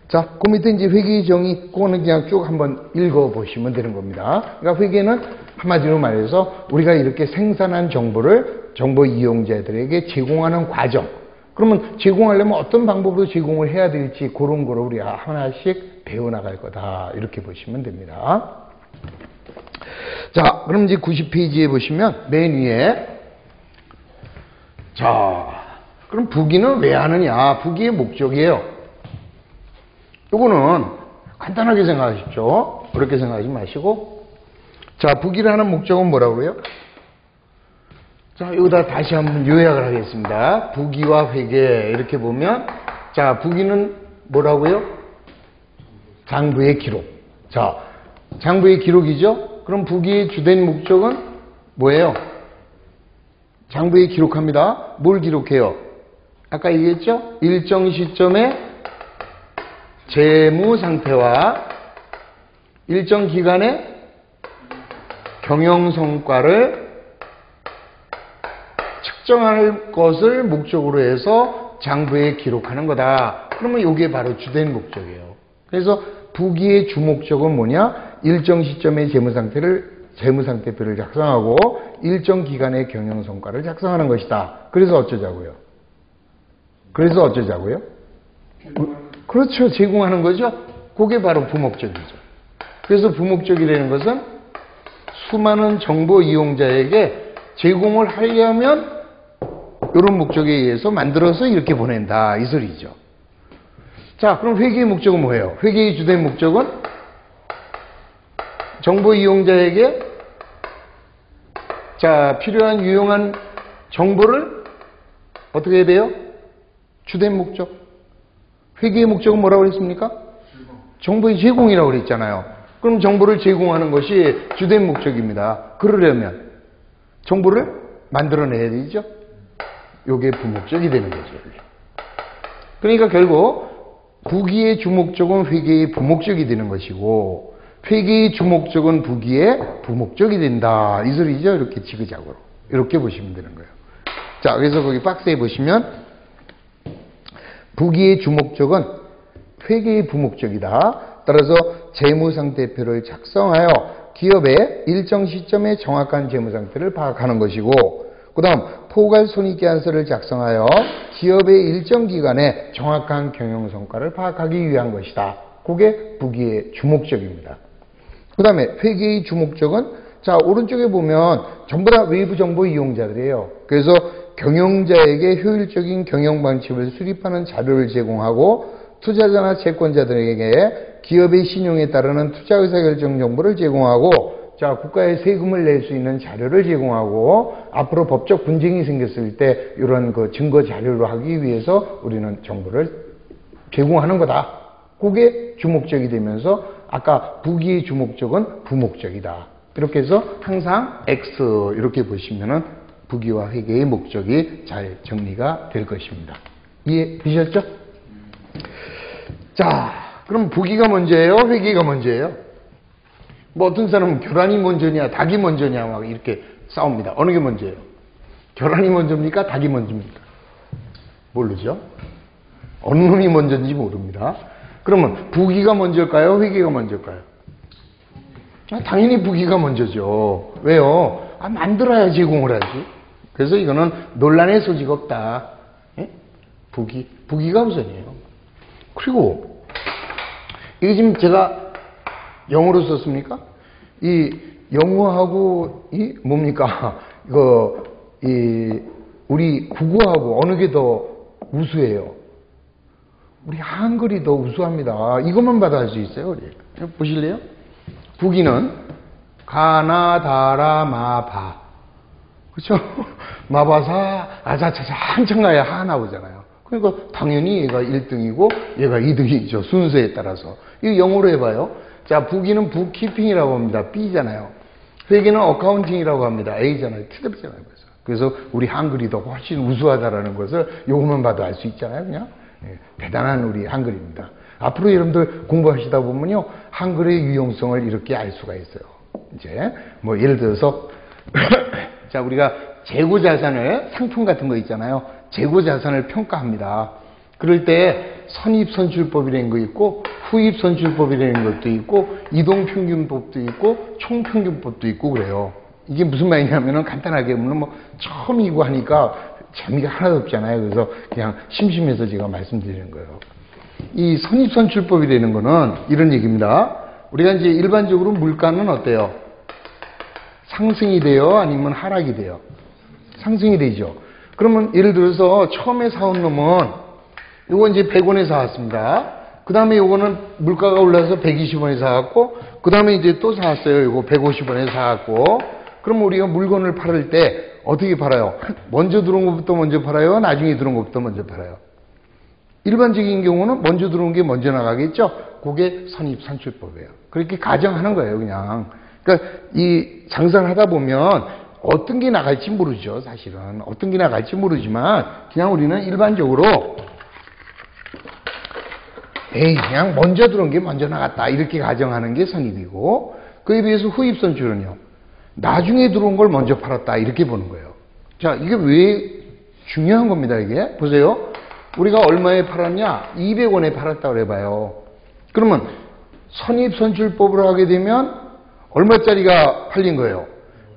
자, 그 밑에 이제 회계의 정의, 그거는 그냥 쭉 한번 읽어보시면 되는 겁니다. 그러니까 회계는 한마디로 말해서 우리가 이렇게 생산한 정보를 정보 이용자들에게 제공하는 과정. 그러면 제공하려면 어떤 방법으로 제공을 해야 될지 그런 거를 우리가 하나씩 배워나갈 거다, 이렇게 보시면 됩니다. 자, 그럼 이제 90페이지에 보시면 맨 위에, 자, 그럼 부기는 왜 하느냐? 부기의 목적이에요. 요거는 간단하게 생각하십시오. 그렇게 생각하지 마시고. 자, 부기를 하는 목적은 뭐라고 그래요? 자, 여기다 다시 한번 요약을 하겠습니다. 부기와 회계, 이렇게 보면, 자, 부기는 뭐라고요? 장부의 기록. 자, 장부의 기록이죠? 그럼 부기의 주된 목적은 뭐예요? 장부에 기록합니다. 뭘 기록해요? 아까 얘기했죠? 일정 시점에 재무 상태와 일정 기간의 경영 성과를 측정할 것을 목적으로 해서 장부에 기록하는 거다. 그러면 이게 바로 주된 목적이에요. 그래서 부기의 주목적은 뭐냐? 일정 시점의 재무상태표를 작성하고 일정 기간의 경영 성과를 작성하는 것이다. 그래서 어쩌자고요? 그렇죠. 제공하는 거죠. 그게 바로 부목적이죠. 그래서 부목적이라는 것은 수많은 정보 이용자에게 제공을 하려면 이런 목적에 의해서 만들어서 이렇게 보낸다, 이 소리죠. 자, 그럼 회계의 목적은 뭐예요? 회계의 주된 목적은 정보 이용자에게 자, 필요한 유용한 정보를 어떻게 해야 돼요? 주된 목적. 회계의 목적은 뭐라고 그랬습니까? 정보의 제공이라고 그랬잖아요. 그럼 정보를 제공하는 것이 주된 목적입니다. 그러려면 정보를 만들어내야 되죠. 요게 부목적이 되는 거죠. 그러니까 결국 부기의 주목적은 회계의 부목적이 되는 것이고, 회계의 주목적은 부기의 부목적이 된다, 이 소리죠. 이렇게 지그작으로 이렇게 보시면 되는 거예요. 자, 그래서 거기 박스에 보시면 부기의 주목적은 회계의 부목적이다. 따라서 재무상태표를 작성하여 기업의 일정 시점의 정확한 재무상태를 파악하는 것이고, 그 다음 포괄손익계산서를 작성하여 기업의 일정 기간에 정확한 경영성과를 파악하기 위한 것이다. 그게 부기의 주목적입니다. 그 다음에 회계의 주목적은, 자, 오른쪽에 보면 전부 다 외부 정보 이용자들이에요. 그래서 경영자에게 효율적인 경영 방침을 수립하는 자료를 제공하고, 투자자나 채권자들에게 기업의 신용에 따르는 투자 의사결정 정보를 제공하고, 자, 국가에 세금을 낼 수 있는 자료를 제공하고, 앞으로 법적 분쟁이 생겼을 때 이런 그 증거 자료로 하기 위해서 우리는 정보를 제공하는 거다. 그게 주목적이 되면서 아까 부기의 주목적은 부목적이다. 이렇게 해서 항상 X 이렇게 보시면은 부기와 회계의 목적이 잘 정리가 될 것입니다. 이해되셨죠? 자, 그럼 부기가 먼저예요? 회계가 먼저예요? 뭐 어떤 사람은 계란이 먼저냐 닭이 먼저냐 막 이렇게 싸웁니다. 어느 게 먼저예요? 계란이 먼저입니까? 닭이 먼저입니까? 모르죠? 어느 놈이 먼저인지 모릅니다. 그러면 부기가 먼저일까요? 회계가 먼저일까요? 당연히 부기가 먼저죠. 왜요? 만들어야 제공을 하지. 그래서 이거는 논란의 소지가 없다. 예? 부기가 우선이에요. 그리고 이게 지금 제가 영어로 썼습니까? 이 영어하고 이 뭡니까? 우리 국어하고 어느 게 더 우수해요? 우리 한글이 더 우수합니다. 이것만 봐도 알 수 있어요. 우리. 보실래요? 북이는 가나다라 마바. 그렇죠? 마바사 아자차자 한참 가야 하 나오잖아요. 그러니까 당연히 얘가 1등이고 얘가 2등이죠. 순서에 따라서. 이거 영어로 해봐요. 자, 북이는 북키핑이라고 합니다. B잖아요. 회계는 어카운팅이라고 합니다. A잖아요. 틀렸잖아요. 그래서 우리 한글이 더 훨씬 우수하다라는 것을 요것만 봐도 알 수 있잖아요. 그냥. 대단한 우리 한글입니다. 앞으로 여러분들 공부하시다 보면요. 한글의 유용성을 이렇게 알 수가 있어요. 이제 뭐 예를 들어서 자, 우리가 재고 자산을 상품 같은 거 있잖아요. 재고 자산을 평가합니다. 그럴 때 선입선출법이라는 거 있고 후입선출법이라는 것도 있고 이동평균법도 있고 총평균법도 있고 그래요. 이게 무슨 말이냐면은 간단하게 보면 뭐 처음이고 하니까 재미가 하나도 없잖아요. 그래서 그냥 심심해서 제가 말씀드리는 거예요. 이 선입선출법이라는 거는 이런 얘기입니다. 우리가 이제 일반적으로 물가는 어때요? 상승이 돼요? 아니면 하락이 돼요? 상승이 되죠. 그러면 예를 들어서 처음에 사온 놈은 이거 이제 100원에 사왔습니다. 그 다음에 이거는 물가가 올라서 120원에 사왔고 그 다음에 이제 또 사왔어요. 이거 150원에 사왔고 그럼 우리가 물건을 팔을 때 어떻게 팔아요? 먼저 들어온 것부터 먼저 팔아요? 나중에 들어온 것부터 먼저 팔아요? 일반적인 경우는 먼저 들어온 게 먼저 나가겠죠? 그게 선입선출법이에요. 그렇게 가정하는 거예요, 그냥. 그러니까 이 장사를 하다 보면 어떤 게 나갈지 모르죠, 사실은. 어떤 게 나갈지 모르지만 그냥 우리는 일반적으로 그냥 먼저 들어온 게 먼저 나갔다 이렇게 가정하는 게 선입이고 그에 비해서 후입선출은요. 나중에 들어온 걸 먼저 팔았다 이렇게 보는 거예요. 자, 이게 왜 중요한 겁니다, 이게. 보세요. 우리가 얼마에 팔았냐? 200원에 팔았다 그래봐요. 그러면 선입선출법을 하게 되면 얼마짜리가 팔린 거예요?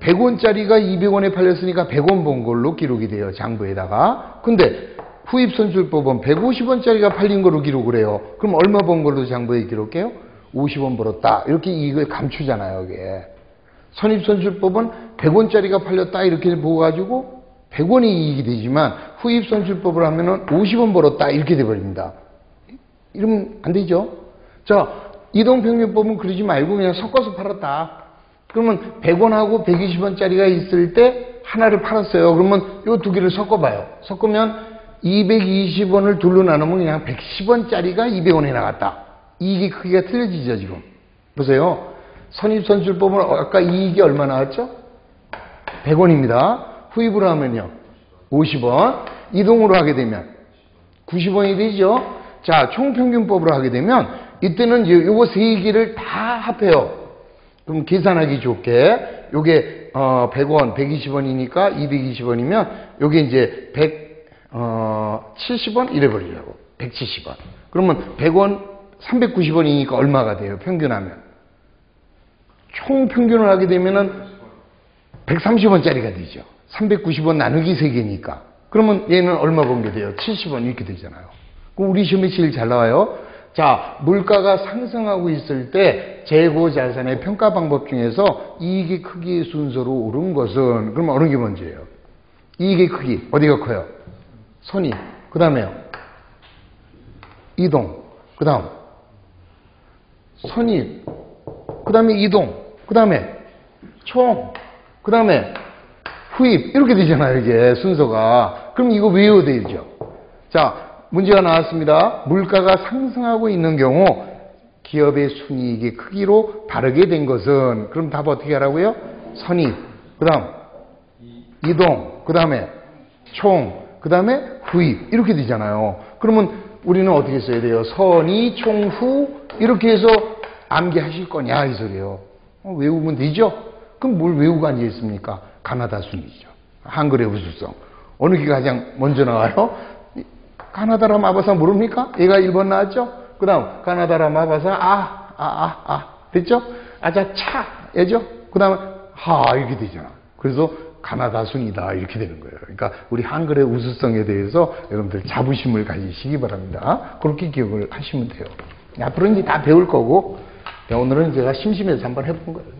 100원짜리가 200원에 팔렸으니까 100원 번 걸로 기록이 돼요, 장부에다가. 근데 후입선출법은 150원짜리가 팔린 거로 기록을 해요. 그럼 얼마 번 걸로 장부에 기록해요? 50원 벌었다. 이렇게 이익을 감추잖아요, 이게. 선입선출법은 100원짜리가 팔렸다 이렇게 보고가지고 100원이 이익이 되지만 후입선출법을 하면은 50원 벌었다 이렇게 돼버립니다. 이러면 안 되죠. 자, 이동평균법은 그러지 말고 그냥 섞어서 팔았다. 그러면 100원하고 120원짜리가 있을 때 하나를 팔았어요. 그러면 이 두 개를 섞어봐요. 섞으면 220원을 둘로 나누면 그냥 110원짜리가 200원에 나갔다. 이익의 크기가 틀려지죠, 지금. 보세요. 선입선출법은 아까 이익이 얼마 나왔죠? 100원입니다. 후입으로 하면요. 50원. 이동으로 하게 되면 90원이 되죠? 자, 총평균법으로 하게 되면 이때는 이제 요거 세 개를 다 합해요. 그럼 계산하기 좋게 요게 100원, 120원이니까 220원이면 요게 이제 170원 이래 버리려고. 170원. 그러면 100원 390원이니까 얼마가 돼요? 평균하면. 총 평균을 하게 되면은 130원짜리가 되죠. 390원 나누기 3개니까. 그러면 얘는 얼마 번 게 돼요? 70원 이렇게 되잖아요. 그럼 우리 시험에 제일 잘 나와요. 자, 물가가 상승하고 있을 때 재고 자산의 평가 방법 중에서 이익의 크기의 순서로 오른 것은 그럼 어느 게 먼저예요? 이익의 크기 어디가 커요? 선입. 그 다음에요. 이동. 그 다음 선입. 그 다음에 이동. 그 다음에 총. 그 다음에 후입. 이렇게 되잖아요, 이게 순서가. 그럼 이거 외워야 되죠. 자, 문제가 나왔습니다. 물가가 상승하고 있는 경우 기업의 순이익의 크기로 다르게 된 것은 그럼 답 어떻게 하라고요? 선입. 그 다음 이동. 그 다음에 총. 그 다음에 후입. 이렇게 되잖아요. 그러면 우리는 어떻게 써야 돼요? 선이, 총, 후. 이렇게 해서 암기하실 거냐 이 소리예요. 외우면 되죠? 그럼 뭘 외우고 앉아있습니까? 가나다 순이죠. 한글의 우수성. 어느 게 가장 먼저 나와요? 가나다라 마바사 모릅니까? 얘가 1번 나왔죠? 그 다음 가나다라 마바사 됐죠? 아자 차 얘죠? 그 다음에 하 이렇게 되잖아. 그래서 가나다 순이다 이렇게 되는 거예요. 그러니까 우리 한글의 우수성에 대해서 여러분들 자부심을 가지시기 바랍니다. 그렇게 기억을 하시면 돼요. 앞으로 이제 다 배울 거고 오늘은 제가 심심해서 한번 해본 거예요.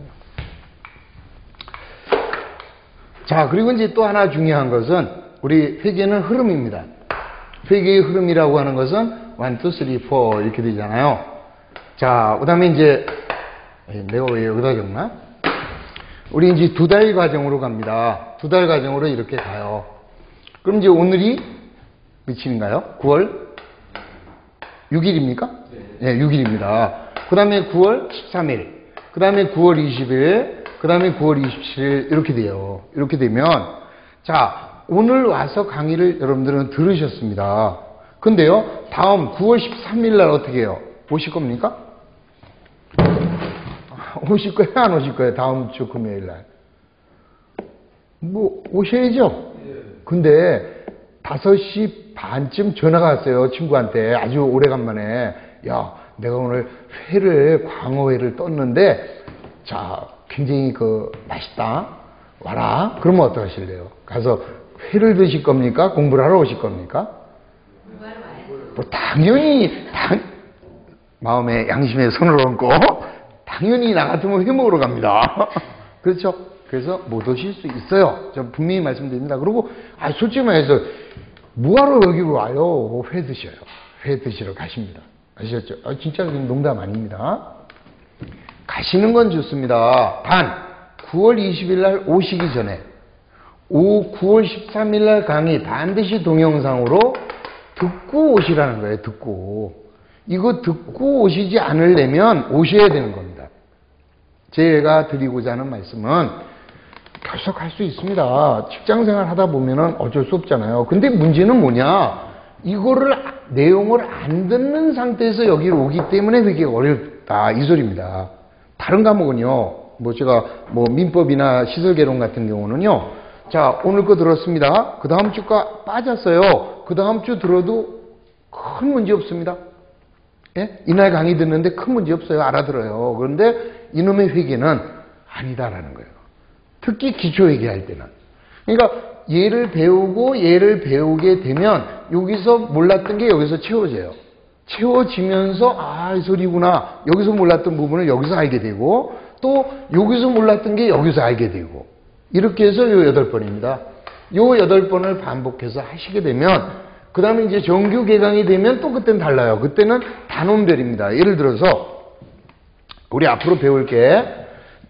자, 그리고 이제 또 하나 중요한 것은 우리 회계는 흐름입니다. 회계의 흐름이라고 하는 것은 1, 2, 3, 4 이렇게 되잖아요. 자, 그 다음에 이제 내가 왜 여기다 적나? 우리 이제 2달 과정으로 갑니다. 2달 과정으로 이렇게 가요. 그럼 이제 오늘이 며칠인가요? 9월 6일입니까? 네, 6일입니다. 그 다음에 9월 13일, 그 다음에 9월 20일, 그 다음에 9월 27일 이렇게 돼요. 이렇게 되면 자, 오늘 와서 강의를 여러분들은 들으셨습니다. 근데요, 다음 9월 13일 날 어떻게 해요? 오실 겁니까? 오실 거예요? 안 오실 거예요? 다음 주 금요일 날. 뭐, 오셔야죠? 근데 5시 반쯤 전화가 왔어요. 친구한테. 아주 오래간만에. 야, 내가 오늘 광어회를 떴는데, 자, 굉장히 맛있다. 와라. 그러면 어떡하실래요? 가서 회를 드실 겁니까? 공부를 하러 오실 겁니까? 뭐, 당연히, 마음에 양심에 손을 얹고, 당연히 나 같으면 회 먹으러 갑니다. 그렇죠? 그래서 못 오실 수 있어요. 저 분명히 말씀드립니다. 그리고, 솔직히 말해서, 뭐하러 여기로 와요? 회 드셔요. 회 드시러 가십니다. 아시겠죠? 진짜 농담 아닙니다. 가시는 건 좋습니다. 단, 9월 20일 날 오시기 전에, 9월 13일 날 강의 반드시 동영상으로 듣고 오시라는 거예요. 듣고. 이거 듣고 오시지 않으려면 오셔야 되는 겁니다. 제가 드리고자 하는 말씀은 결석할 수 있습니다. 직장생활 하다 보면은 어쩔 수 없잖아요. 근데 문제는 뭐냐? 이거를 내용을 안 듣는 상태에서 여기로 오기 때문에 되게 어렵다 이 소리입니다. 다른 과목은요. 제가 민법이나 시설개론 같은 경우는요. 자, 오늘 거 들었습니다. 그 다음 주가 빠졌어요. 그 다음 주 들어도 큰 문제 없습니다. 예? 이날 강의 듣는데 큰 문제 없어요. 알아들어요. 그런데 이놈의 회계는 아니다라는 거예요. 특히 기초회계 할 때는. 그러니까 얘를 배우게 되면 여기서 몰랐던 게 여기서 채워져요. 채워지면서 이 소리구나. 여기서 몰랐던 부분을 여기서 알게 되고 또 여기서 몰랐던 게 여기서 알게 되고 이렇게 해서 요 8번입니다. 요 8번을 반복해서 하시게 되면 그 다음에 이제 정규 개강이 되면 또 그때는 달라요. 그때는 단원별입니다. 예를 들어서 우리 앞으로 배울 게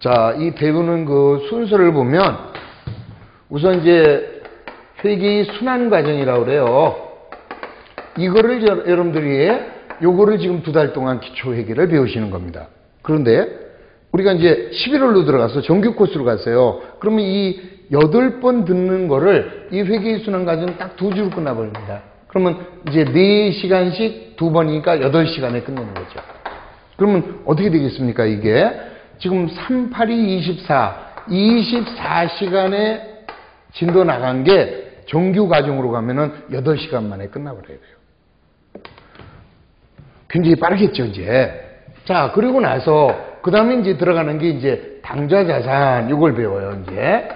자, 이 배우는 그 순서를 보면 우선 이제 회계의 순환 과정이라고 그래요. 이거를 여러분들이 요거를 지금 2달 동안 기초회계를 배우시는 겁니다. 그런데 우리가 이제 11월로 들어가서 정규 코스로 갔어요. 그러면 이 8번 듣는 거를 이 회계의 순환 과정 딱 2주로 끝나버립니다. 그러면 이제 4시간씩 2번이니까 8시간에 끝내는 거죠. 그러면 어떻게 되겠습니까? 이게 지금 3, 8, 2, 24, 24시간에 진도 나간 게 정규 과정으로 가면은 8시간 만에 끝나버려야 돼요. 굉장히 빠르겠죠, 이제. 자, 그리고 나서, 그 다음에 이제 들어가는 게 이제 당좌자산, 이걸 배워요, 이제.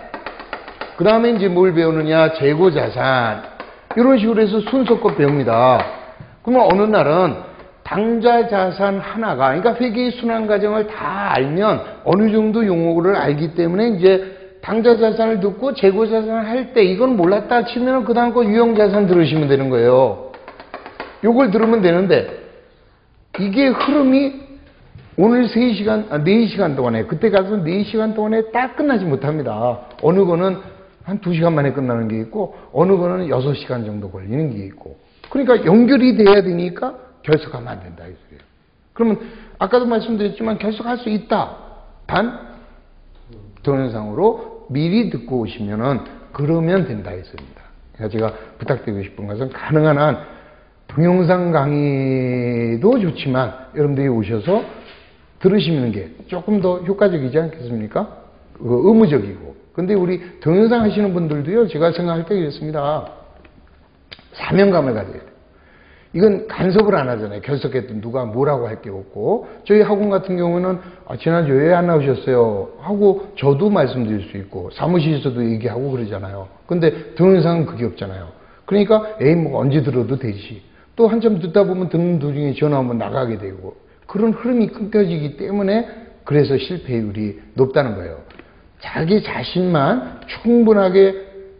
그 다음에 이제 뭘 배우느냐, 재고자산. 이런 식으로 해서 순서껏 배웁니다. 그러면 어느 날은 당좌자산 하나가, 그러니까 회계의 순환 과정을 다 알면 어느 정도 용어를 알기 때문에 이제 당좌자산을 듣고 재고자산을 할 때 이건 몰랐다 치면 그 다음 거 유형자산 들으시면 되는 거예요. 요걸 들으면 되는데 이게 흐름이 오늘 4시간 동안에 그때 가서 4시간 동안에 딱 끝나지 못합니다. 어느 거는 한 2시간 만에 끝나는 게 있고 어느 거는 6시간 정도 걸리는 게 있고 그러니까 연결이 돼야 되니까 결석하면 안 된다 이 소리예요. 그러면 아까도 말씀드렸지만 결석할 수 있다. 단 동영상으로 미리 듣고 오시면은 그러면 된다 이 소리입니다. 그러니까 제가 부탁드리고 싶은 것은 가능한 한 동영상 강의도 좋지만 여러분들이 오셔서 들으시는 게 조금 더 효과적이지 않겠습니까? 의무적이고. 근데 우리 동영상 하시는 분들도요, 제가 생각할 때 그랬습니다. 사명감을 가져야 돼요. 이건 간섭을 안 하잖아요. 결석했던 누가 뭐라고 할 게 없고. 저희 학원 같은 경우는 지난주 왜 안 나오셨어요? 하고 저도 말씀드릴 수 있고 사무실에서도 얘기하고 그러잖아요. 근데 동영상은 그게 없잖아요. 그러니까 뭐 언제 들어도 되지. 또 한참 듣다 보면 듣는 도중에 전화 한번 나가게 되고 그런 흐름이 끊겨지기 때문에 그래서 실패율이 높다는 거예요. 자기 자신만 충분하게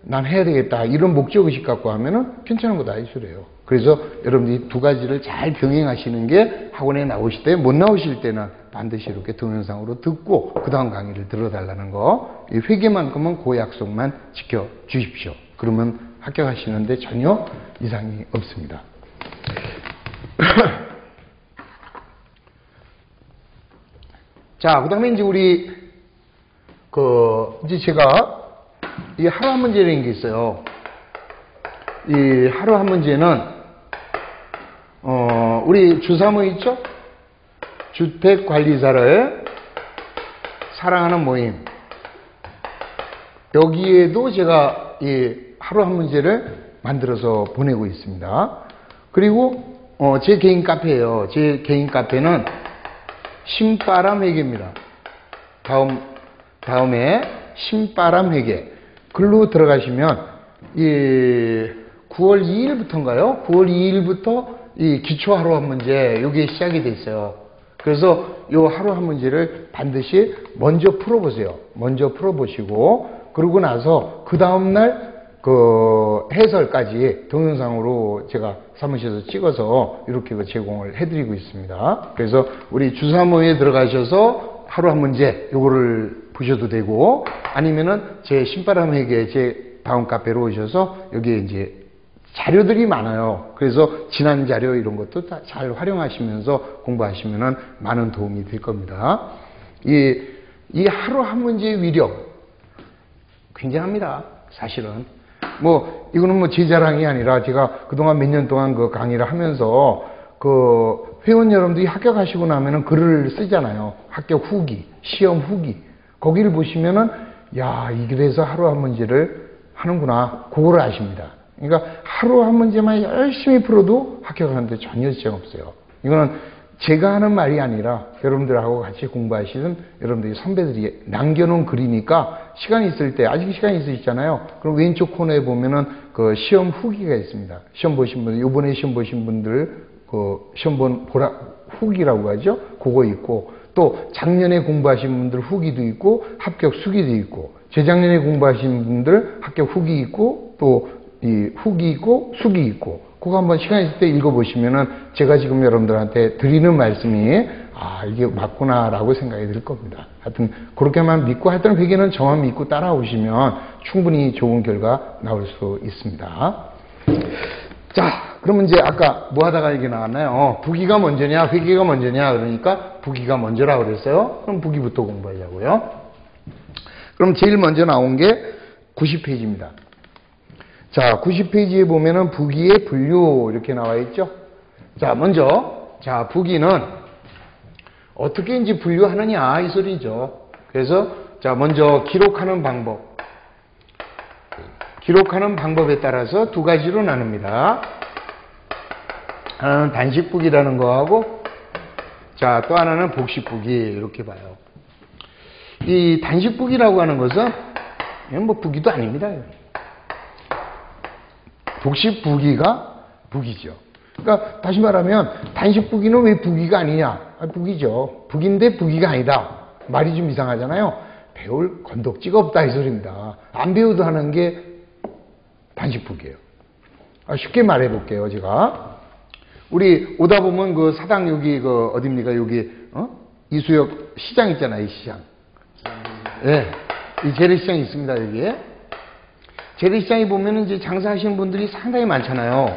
난 해야 되겠다 이런 목적의식 갖고 하면은 괜찮은 거다 이 소리예요. 그래서 여러분들이 두 가지를 잘 병행하시는 게 학원에 나오실 때, 못 나오실 때는 반드시 이렇게 동영상으로 듣고 그 다음 강의를 들어달라는 거, 이 회계만큼은 그 약속만 지켜주십시오. 그러면 합격하시는데 전혀 이상이 없습니다. 자, 그 다음에 이제 우리 이제 제가 이 하루 한 문제라는 게 있어요. 이 하루 한 문제는 우리 주사모 있죠? 주택관리사를 사랑하는 모임. 여기에도 제가 이 하루 한 문제를 만들어서 보내고 있습니다. 그리고 제 개인 카페예요. 제 개인 카페는 신바람 회계입니다. 다음에 신바람 회계. 글로 들어가시면 이 9월 2일부터인가요? 9월 2일부터 이 기초 하루 한 문제 요게 시작이 돼 있어요. 그래서 요 하루 한 문제를 반드시 먼저 풀어보세요. 먼저 풀어보시고 그러고 나서 그 다음날 그 해설까지 동영상으로 제가 사무실에서 찍어서 이렇게 제공을 해드리고 있습니다. 그래서 우리 주사모에 들어가셔서 하루 한 문제 요거를 보셔도 되고 아니면은 제 신바람 회계 제 다음 카페로 오셔서 여기에 이제 자료들이 많아요. 그래서 지난 자료 이런 것도 다 잘 활용하시면서 공부하시면은 많은 도움이 될 겁니다. 이 하루 한 문제의 위력 굉장합니다. 사실은. 이거는 제 자랑이 아니라 제가 그동안 몇 년 동안 그 강의를 하면서 그 회원 여러분들이 합격하시고 나면은 글을 쓰잖아요. 합격 후기, 시험 후기. 거기를 보시면은, 야, 이래서 하루 한 문제를 하는구나. 그거를 아십니다. 그러니까 하루 한 문제만 열심히 풀어도 합격하는데 전혀 지장 없어요. 이거는 제가 하는 말이 아니라 여러분들하고 같이 공부하시는 여러분들이 선배들이 남겨놓은 글이니까 시간이 있을 때, 아직 시간이 있으시잖아요. 그럼 왼쪽 코너에 보면은 그 시험 후기가 있습니다. 시험 보신 분들, 요번에 시험 보신 분들, 그 시험 본 후기라고 하죠. 그거 있고, 또 작년에 공부하신 분들 후기도 있고, 합격 수기도 있고, 재작년에 공부하신 분들 합격 후기 있고, 또 이 후기 있고, 수기 있고, 그거 한번 시간 있을 때 읽어보시면은 제가 지금 여러분들한테 드리는 말씀이 이게 맞구나라고 생각이 들 겁니다. 하여튼 그렇게만 믿고 하여튼 회계는 저만 믿고 따라오시면 충분히 좋은 결과 나올 수 있습니다. 자, 그러면 이제 아까 뭐 하다가 이게 나왔나요? 부기가 먼저냐 회계가 먼저냐 그러니까 부기가 먼저라고 그랬어요. 그럼 부기부터 공부하자고요. 그럼 제일 먼저 나온 게 90페이지입니다. 자, 90페이지에 보면은 부기의 분류 이렇게 나와 있죠. 자, 먼저 부기는 어떻게 이제 분류하느냐 이 소리죠. 그래서 자, 먼저 기록하는 방법. 기록하는 방법에 따라서 두 가지로 나눕니다. 하나는 단식부기라는 거하고 자, 또 하나는 복식부기 이렇게 봐요. 이 단식부기라고 하는 것은 뭐 부기도 아닙니다. 복식부기가 부기죠. 그러니까 다시 말하면 단식부기는 왜 부기가 아니냐? 부기죠. 부기인데 부기가 아니다. 말이 좀 이상하잖아요. 배울 건덕지가 없다 이 소리입니다. 안 배워도 하는 게 단식부기예요. 쉽게 말해 볼게요. 제가 우리 오다 보면 그 사당 여기 그 어딥니까? 여기 이수역 시장 있잖아요. 이 시장. 예, 이 재래시장이 있습니다. 여기에. 재래시장에 보면은 이제 장사하시는 분들이 상당히 많잖아요.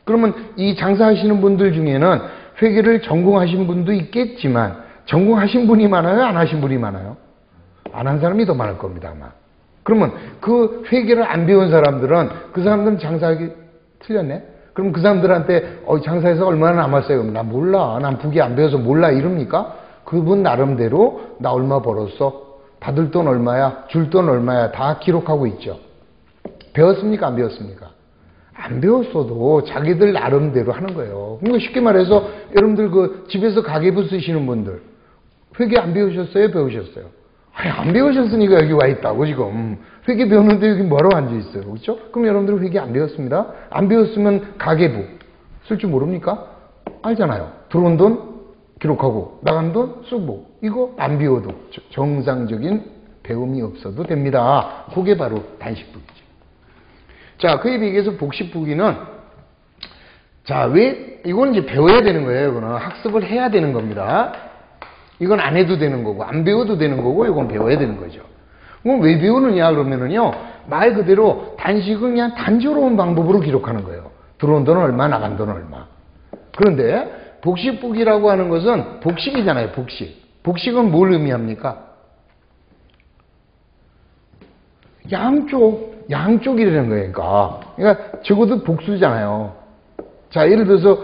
그러면 이 장사하시는 분들 중에는 회계를 전공하신 분도 있겠지만 전공하신 분이 많아요? 안 하신 분이 많아요? 안 한 사람이 더 많을 겁니다, 아마. 그러면 그 회계를 안 배운 사람들은 그 사람들은 장사하기 틀렸네? 그럼 그 사람들한테 장사해서 얼마나 남았어요? 그럼 나 몰라. 난 부기 안 배워서 몰라. 이럽니까? 그분 나름대로 나 얼마 벌었어? 받을 돈 얼마야? 줄 돈 얼마야? 다 기록하고 있죠. 배웠습니까? 안 배웠습니까? 안 배웠어도 자기들 나름대로 하는 거예요. 그러니까 쉽게 말해서 여러분들 그 집에서 가계부 쓰시는 분들 회계 안 배우셨어요? 배우셨어요? 안 배우셨으니까 여기 와 있다고 지금. 회계 배웠는데 여기 뭐하러 앉아 있어요? 그렇죠? 그럼 여러분들 회계 안 배웠습니다. 안 배웠으면 가계부 쓸 줄 모릅니까? 알잖아요. 들어온 돈 기록하고 나간 돈 쓰고 이거 안 배워도 정상적인 배움이 없어도 됩니다. 그게 바로 단식부기죠. 자, 그에 비해서 복식부기는 자, 왜 이건 이제 배워야 되는 거예요. 이거는 학습을 해야 되는 겁니다. 이건 안 해도 되는 거고 안 배워도 되는 거고 이건 배워야 되는 거죠. 그럼 왜 배우느냐 그러면은요. 말 그대로 단식을 그냥 단조로운 방법으로 기록하는 거예요. 들어온 돈은 얼마, 나간 돈은 얼마. 그런데 복식부기라고 하는 것은 복식이잖아요. 복식. 복식은 뭘 의미합니까? 양쪽이라는 거예요. 그러니까 적어도 복수잖아요. 자, 예를 들어서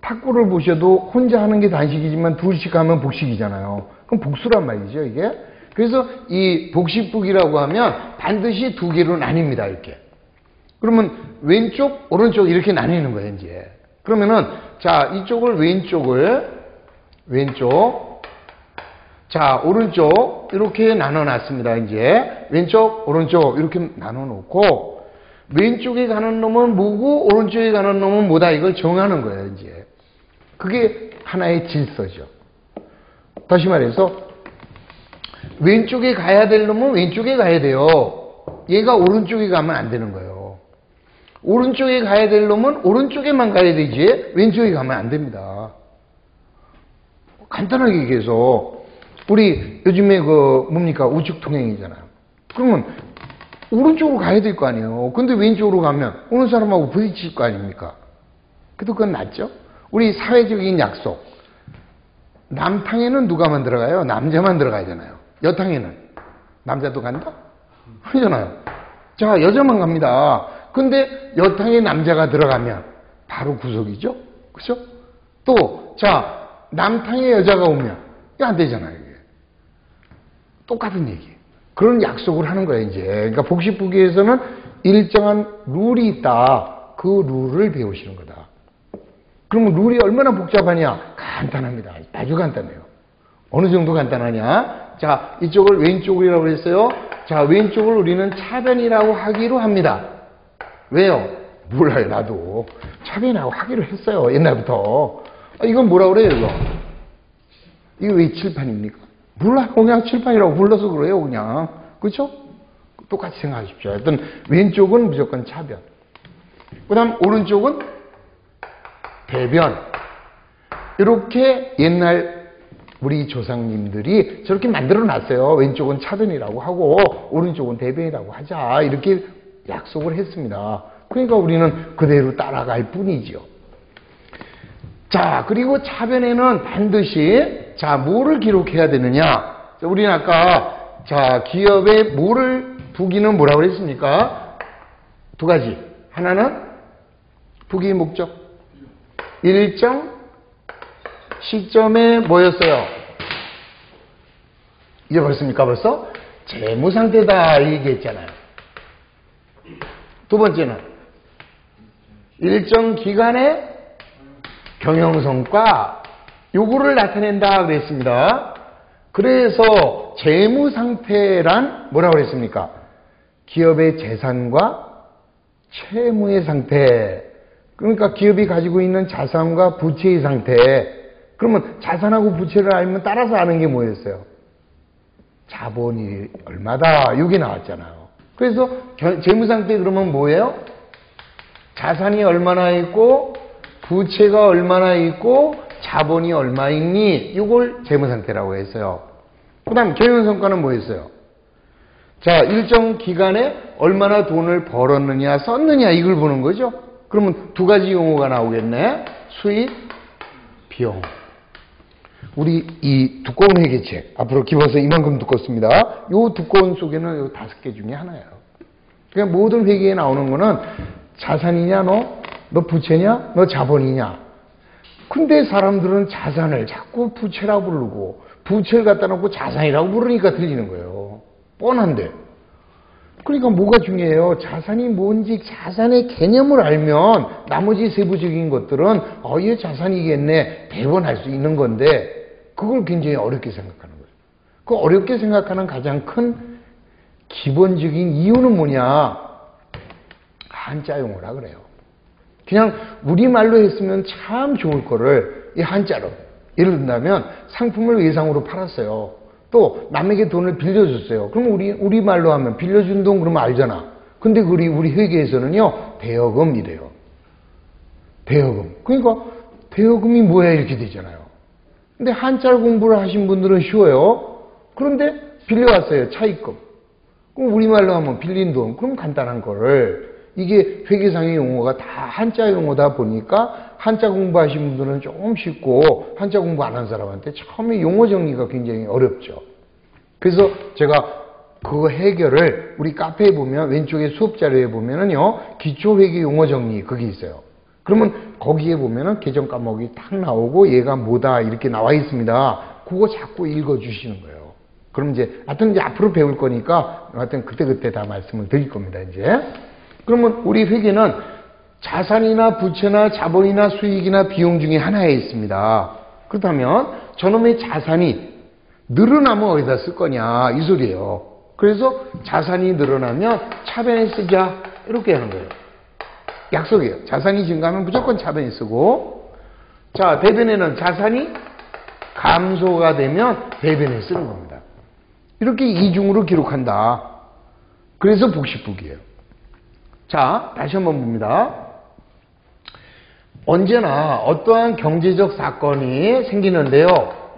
탁구를 보셔도 혼자 하는 게 단식이지만 둘씩 하면 복식이잖아요. 그럼 복수란 말이죠, 이게. 그래서 이 복식부기라고 하면 반드시 두 개로 나뉩니다, 이렇게. 그러면 왼쪽, 오른쪽 이렇게 나뉘는 거예요, 이제. 그러면은, 자, 이쪽을 왼쪽, 자, 오른쪽, 이렇게 나눠 놨습니다, 이제. 왼쪽, 오른쪽, 이렇게 나눠 놓고, 왼쪽에 가는 놈은 뭐고, 오른쪽에 가는 놈은 뭐다, 이걸 정하는 거예요, 이제. 그게 하나의 질서죠. 다시 말해서, 왼쪽에 가야 될 놈은 왼쪽에 가야 돼요. 얘가 오른쪽에 가면 안 되는 거예요. 오른쪽에 가야 될 놈은 오른쪽에만 가야 되지, 왼쪽에 가면 안 됩니다. 간단하게 얘기해서, 우리 요즘에 뭡니까? 우측통행이잖아요. 그러면 오른쪽으로 가야 될 거 아니에요. 근데 왼쪽으로 가면 오는 사람하고 부딪힐 거 아닙니까? 그래도 그건 낫죠? 우리 사회적인 약속. 남탕에는 누가만 들어가요? 남자만 들어가야 되잖아요. 여탕에는 남자도 간다? 아니잖아요. 자, 여자만 갑니다. 근데 여탕에 남자가 들어가면 바로 구속이죠? 그죠? 또, 자, 남탕에 여자가 오면 이거 안 되잖아요. 이게. 똑같은 얘기. 그런 약속을 하는 거예요, 이제. 그러니까 복식부기에서는 일정한 룰이 있다. 그 룰을 배우시는 거다. 그러면 룰이 얼마나 복잡하냐? 간단합니다. 아주 간단해요. 어느 정도 간단하냐? 자, 이쪽을 왼쪽이라고 했어요. 자, 왼쪽을 우리는 차변이라고 하기로 합니다. 왜요? 몰라요, 나도. 차변이라고 하기로 했어요, 옛날부터. 이건 뭐라고 그래요, 이거? 이거 왜 칠판입니까? 몰라요. 그냥 칠판이라고 불러서 그래요, 그냥. 그렇죠? 똑같이 생각하십시오. 하여튼 왼쪽은 무조건 차변. 그 다음 오른쪽은 대변. 이렇게 옛날 우리 조상님들이 저렇게 만들어 놨어요. 왼쪽은 차변이라고 하고 오른쪽은 대변이라고 하자. 이렇게 약속을 했습니다. 그러니까 우리는 그대로 따라갈 뿐이죠. 자, 그리고 차변에는 반드시 자, 뭐를 기록해야 되느냐? 자, 우리는 아까 자, 기업의 뭐를 부기는 뭐라고 그랬습니까? 두 가지. 하나는 부기의 목적. 일정 시점에 뭐였어요? 잊어버렸습니까 벌써? 재무상태다 이 얘기했잖아요. 두 번째는 일정 기간의 경영성과 요구를 나타낸다 그랬습니다. 그래서 재무상태란 뭐라고 그랬습니까? 기업의 재산과 채무의 상태. 그러니까 기업이 가지고 있는 자산과 부채의 상태. 그러면 자산하고 부채를 알면 따라서 아는 게 뭐였어요? 자본이 얼마다. 이게 나왔잖아요. 그래서 재무상태 그러면 뭐예요? 자산이 얼마나 있고 부채가 얼마나 있고 자본이 얼마 있니? 이걸 재무상태라고 했어요. 그 다음 경영성과는 뭐였어요? 자, 일정 기간에 얼마나 돈을 벌었느냐 썼느냐 이걸 보는 거죠. 그러면 두 가지 용어가 나오겠네. 수입, 비용. 우리 이 두꺼운 회계책 앞으로 집어서 이만큼 두껍습니다. 이 두꺼운 속에는 이 5개 중에 하나예요. 그러니까 모든 회계에 나오는 거는 자산이냐 너 부채냐 너 자본이냐. 근데 사람들은 자산을 자꾸 부채라고 부르고 부채를 갖다 놓고 자산이라고 부르니까 틀리는 거예요. 뻔한데. 그러니까 뭐가 중요해요? 자산이 뭔지 자산의 개념을 알면 나머지 세부적인 것들은 얘 자산이겠네 배분할 수 있는 건데 그걸 굉장히 어렵게 생각하는 거예요. 그 어렵게 생각하는 가장 큰 기본적인 이유는 뭐냐? 한자 용어라 그래요. 그냥 우리말로 했으면 참 좋을 거를 이 한자로 예를 든다면 상품을 외상으로 팔았어요. 또 남에게 돈을 빌려줬어요. 그럼 우리말로 하면 빌려준 돈 그러면 알잖아. 근데 우리 회계에서는요, 대여금이래요. 대여금. 그러니까 대여금이 뭐야 이렇게 되잖아요. 근데 한자를 공부를 하신 분들은 쉬워요. 그런데 빌려왔어요. 차입금. 그럼 우리말로 하면 빌린 돈. 그럼 간단한 거를 이게 회계상의 용어가 다 한자 용어다 보니까 한자 공부하신 분들은 조금 쉽고 한자 공부 안 한 사람한테 처음에 용어 정리가 굉장히 어렵죠. 그래서 제가 그거 해결을 우리 카페에 보면 왼쪽에 수업 자료에 보면은요, 기초회계 용어 정리 그게 있어요. 그러면 거기에 보면은 계정 과목이 딱 나오고 얘가 뭐다 이렇게 나와 있습니다. 그거 자꾸 읽어 주시는 거예요. 그럼 하여튼 이제 앞으로 배울 거니까 하여튼 그때 다 말씀을 드릴 겁니다, 이제. 그러면 우리 회계는 자산이나 부채나 자본이나 수익이나 비용 중에 하나에 있습니다. 그렇다면 저놈의 자산이 늘어나면 어디다 쓸 거냐 이 소리예요. 그래서 자산이 늘어나면 차변에 쓰자 이렇게 하는 거예요. 약속이에요. 자산이 증가하면 무조건 차변에 쓰고, 자, 대변에는 자산이 감소가 되면 대변에 쓰는 겁니다. 이렇게 이중으로 기록한다. 그래서 복식북이에요. 자, 다시 한번 봅니다. 언제나 어떠한 경제적 사건이 생기는데요,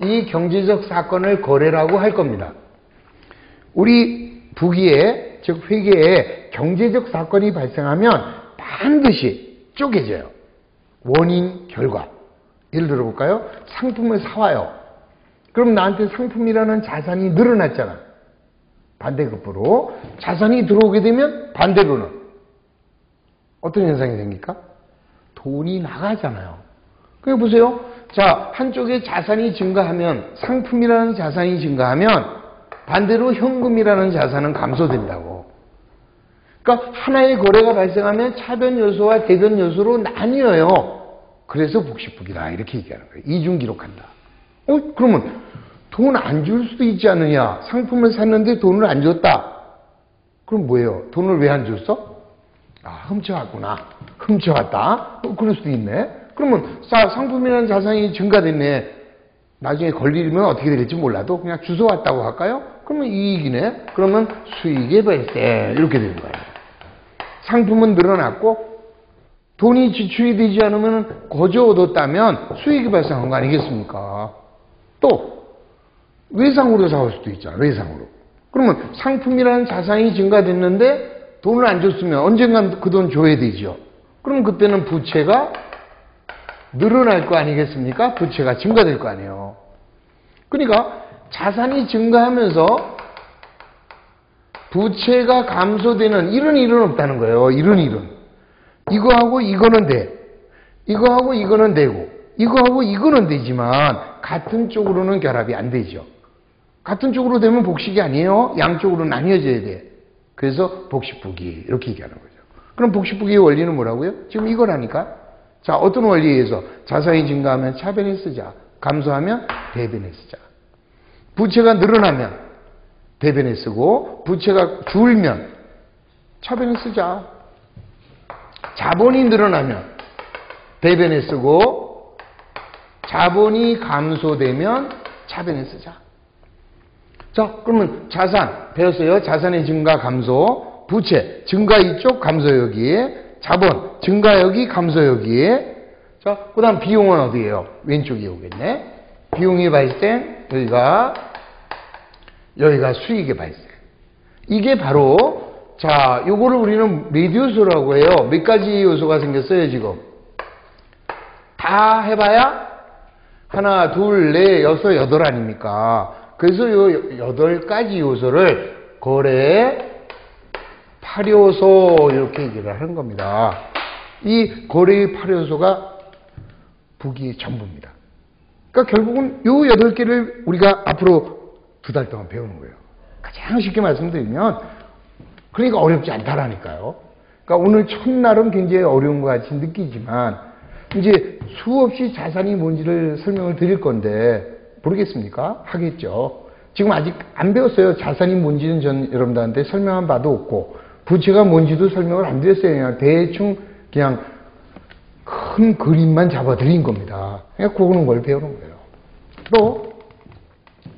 이 경제적 사건을 거래라고 할 겁니다. 우리 부기에, 즉 회계에 경제적 사건이 발생하면 반드시 쪼개져요. 원인, 결과. 예를 들어볼까요? 상품을 사와요. 그럼 나한테 상품이라는 자산이 늘어났잖아. 반대급부로. 자산이 들어오게 되면 반대로는 어떤 현상이 생길까? 돈이 나가잖아요. 그래 보세요. 자, 한쪽에 자산이 증가하면, 상품이라는 자산이 증가하면 반대로 현금이라는 자산은 감소된다고. 그러니까 하나의 거래가 발생하면 차변 요소와 대변 요소로 나뉘어요. 그래서 복식북이다 이렇게 얘기하는 거예요. 이중 기록한다. 그러면 돈 안 줄 수도 있지 않느냐. 상품을 샀는데 돈을 안 줬다. 그럼 뭐예요? 돈을 왜 안 줬어? 아, 훔쳐왔구나. 훔쳐왔다. 그럴 수도 있네. 그러면 상품이라는 자산이 증가됐네. 나중에 걸리면 어떻게 될지 몰라도 그냥 주워왔다고 할까요? 그러면 이익이네. 그러면 수익의 발생 이렇게 되는 거예요. 상품은 늘어났고 돈이 지출이 되지 않으면 거저 얻었다면 수익이 발생한 거 아니겠습니까? 또 외상으로 사올 수도 있잖아. 외상으로. 그러면 상품이라는 자산이 증가됐는데 돈을 안 줬으면 언젠간 그 돈 줘야 되죠. 그럼 그때는 부채가 늘어날 거 아니겠습니까? 부채가 증가될 거 아니에요. 그러니까 자산이 증가하면서 부채가 감소되는 이런 일은 없다는 거예요. 이런 일은. 이거하고 이거는 돼. 이거하고 이거는 되고 이거하고 이거는 되지만 같은 쪽으로는 결합이 안 되죠. 같은 쪽으로 되면 복식이 아니에요. 양쪽으로 나뉘어져야 돼. 그래서 복식북이 이렇게 얘기하는 거죠. 그럼 복식북이의 원리는 뭐라고요? 지금 이거라니까. 자, 어떤 원리에 의해서 자산이 증가하면 차변에 쓰자. 감소하면 대변에 쓰자. 부채가 늘어나면 대변에 쓰고 부채가 줄면 차변에 쓰자. 자본이 늘어나면 대변에 쓰고 자본이 감소되면 차변에 쓰자. 자, 그러면 자산 배웠어요. 자산의 증가 감소. 부채 증가 이쪽 감소 여기에. 자본 증가 여기 감소 여기에. 자, 그 다음 비용은 어디예요? 왼쪽에 오겠네. 비용이 발생 여기가 수익의 발생. 이게 바로 자, 요거를 우리는 몇 요소라고 해요? 몇 가지 요소가 생겼어요, 지금? 다 해봐야 하나, 둘, 넷, 여섯, 여덟 아닙니까? 그래서 요 8가지 요소를 거래 8요소 이렇게 얘기를 하는 겁니다. 이 거래의 8요소가 북이 전부입니다. 그러니까 결국은 요 8개를 우리가 앞으로 2달 동안 배우는 거예요. 가장 쉽게 말씀드리면 그러니까 어렵지 않다라니까요. 그러니까 오늘 첫날은 굉장히 어려운 것 같이 느끼지만 이제 수없이 자산이 뭔지를 설명을 드릴 건데 모르겠습니까? 하겠죠. 지금 아직 안 배웠어요. 자산이 뭔지는 전 여러분들한테 설명한 바도 없고 부채가 뭔지도 설명을 안 드렸어요. 그냥 대충 그냥 큰 그림만 잡아드린 겁니다. 그냥 그거는 걸 배우는 거예요. 또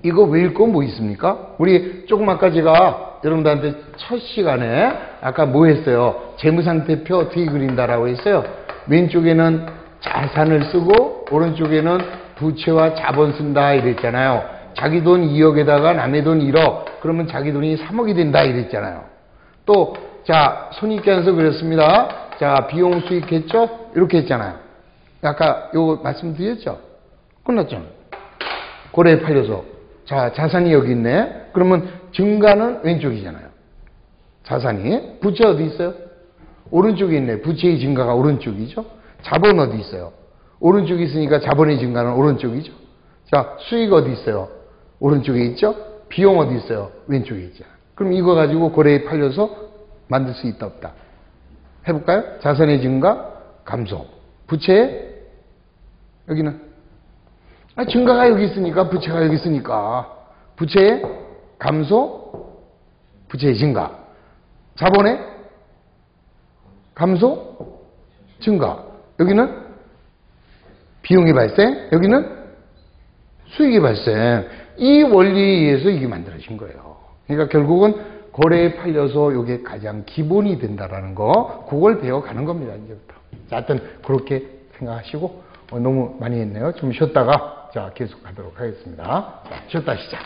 이거 외울 거 뭐 있습니까? 우리 조금 아까 제가 여러분들한테 첫 시간에 아까 뭐 했어요? 재무상태표 어떻게 그린다라고 했어요. 왼쪽에는 자산을 쓰고 오른쪽에는 부채와 자본 쓴다 이랬잖아요. 자기 돈 2억에다가 남의 돈 1억 그러면 자기 돈이 3억이 된다 이랬잖아요. 또 자 손익계산서 그렸습니다. 자 비용 수익했죠? 이렇게 했잖아요. 아까 요거 말씀드렸죠? 끝났잖아요. 고래에 팔려서 자 자산이 여기 있네. 그러면 증가는 왼쪽이잖아요. 자산이 부채 어디 있어요? 오른쪽에 있네. 부채의 증가가 오른쪽이죠. 자본 어디 있어요? 오른쪽에 있으니까 자본의 증가는 오른쪽이죠. 자 수익 어디 있어요? 오른쪽에 있죠. 비용 어디 있어요? 왼쪽에 있죠. 그럼 이거 가지고 고래에 팔려서 만들 수 있다 없다? 해볼까요? 자산의 증가, 감소. 부채 여기는 증가가 여기 있으니까 부채가 여기 있으니까 부채의 감소, 부채의 증가. 자본의 감소, 증가. 여기는 비용이 발생, 여기는 수익이 발생. 이 원리에 의해서 이게 만들어진 거예요. 그러니까 결국은 고래에 팔려서 이게 가장 기본이 된다라는 거, 그걸 배워가는 겁니다, 이제부터. 자, 하여튼 그렇게 생각하시고, 너무 많이 했네요. 좀 쉬었다가, 자, 계속 하도록 하겠습니다. 자, 쉬었다 시작.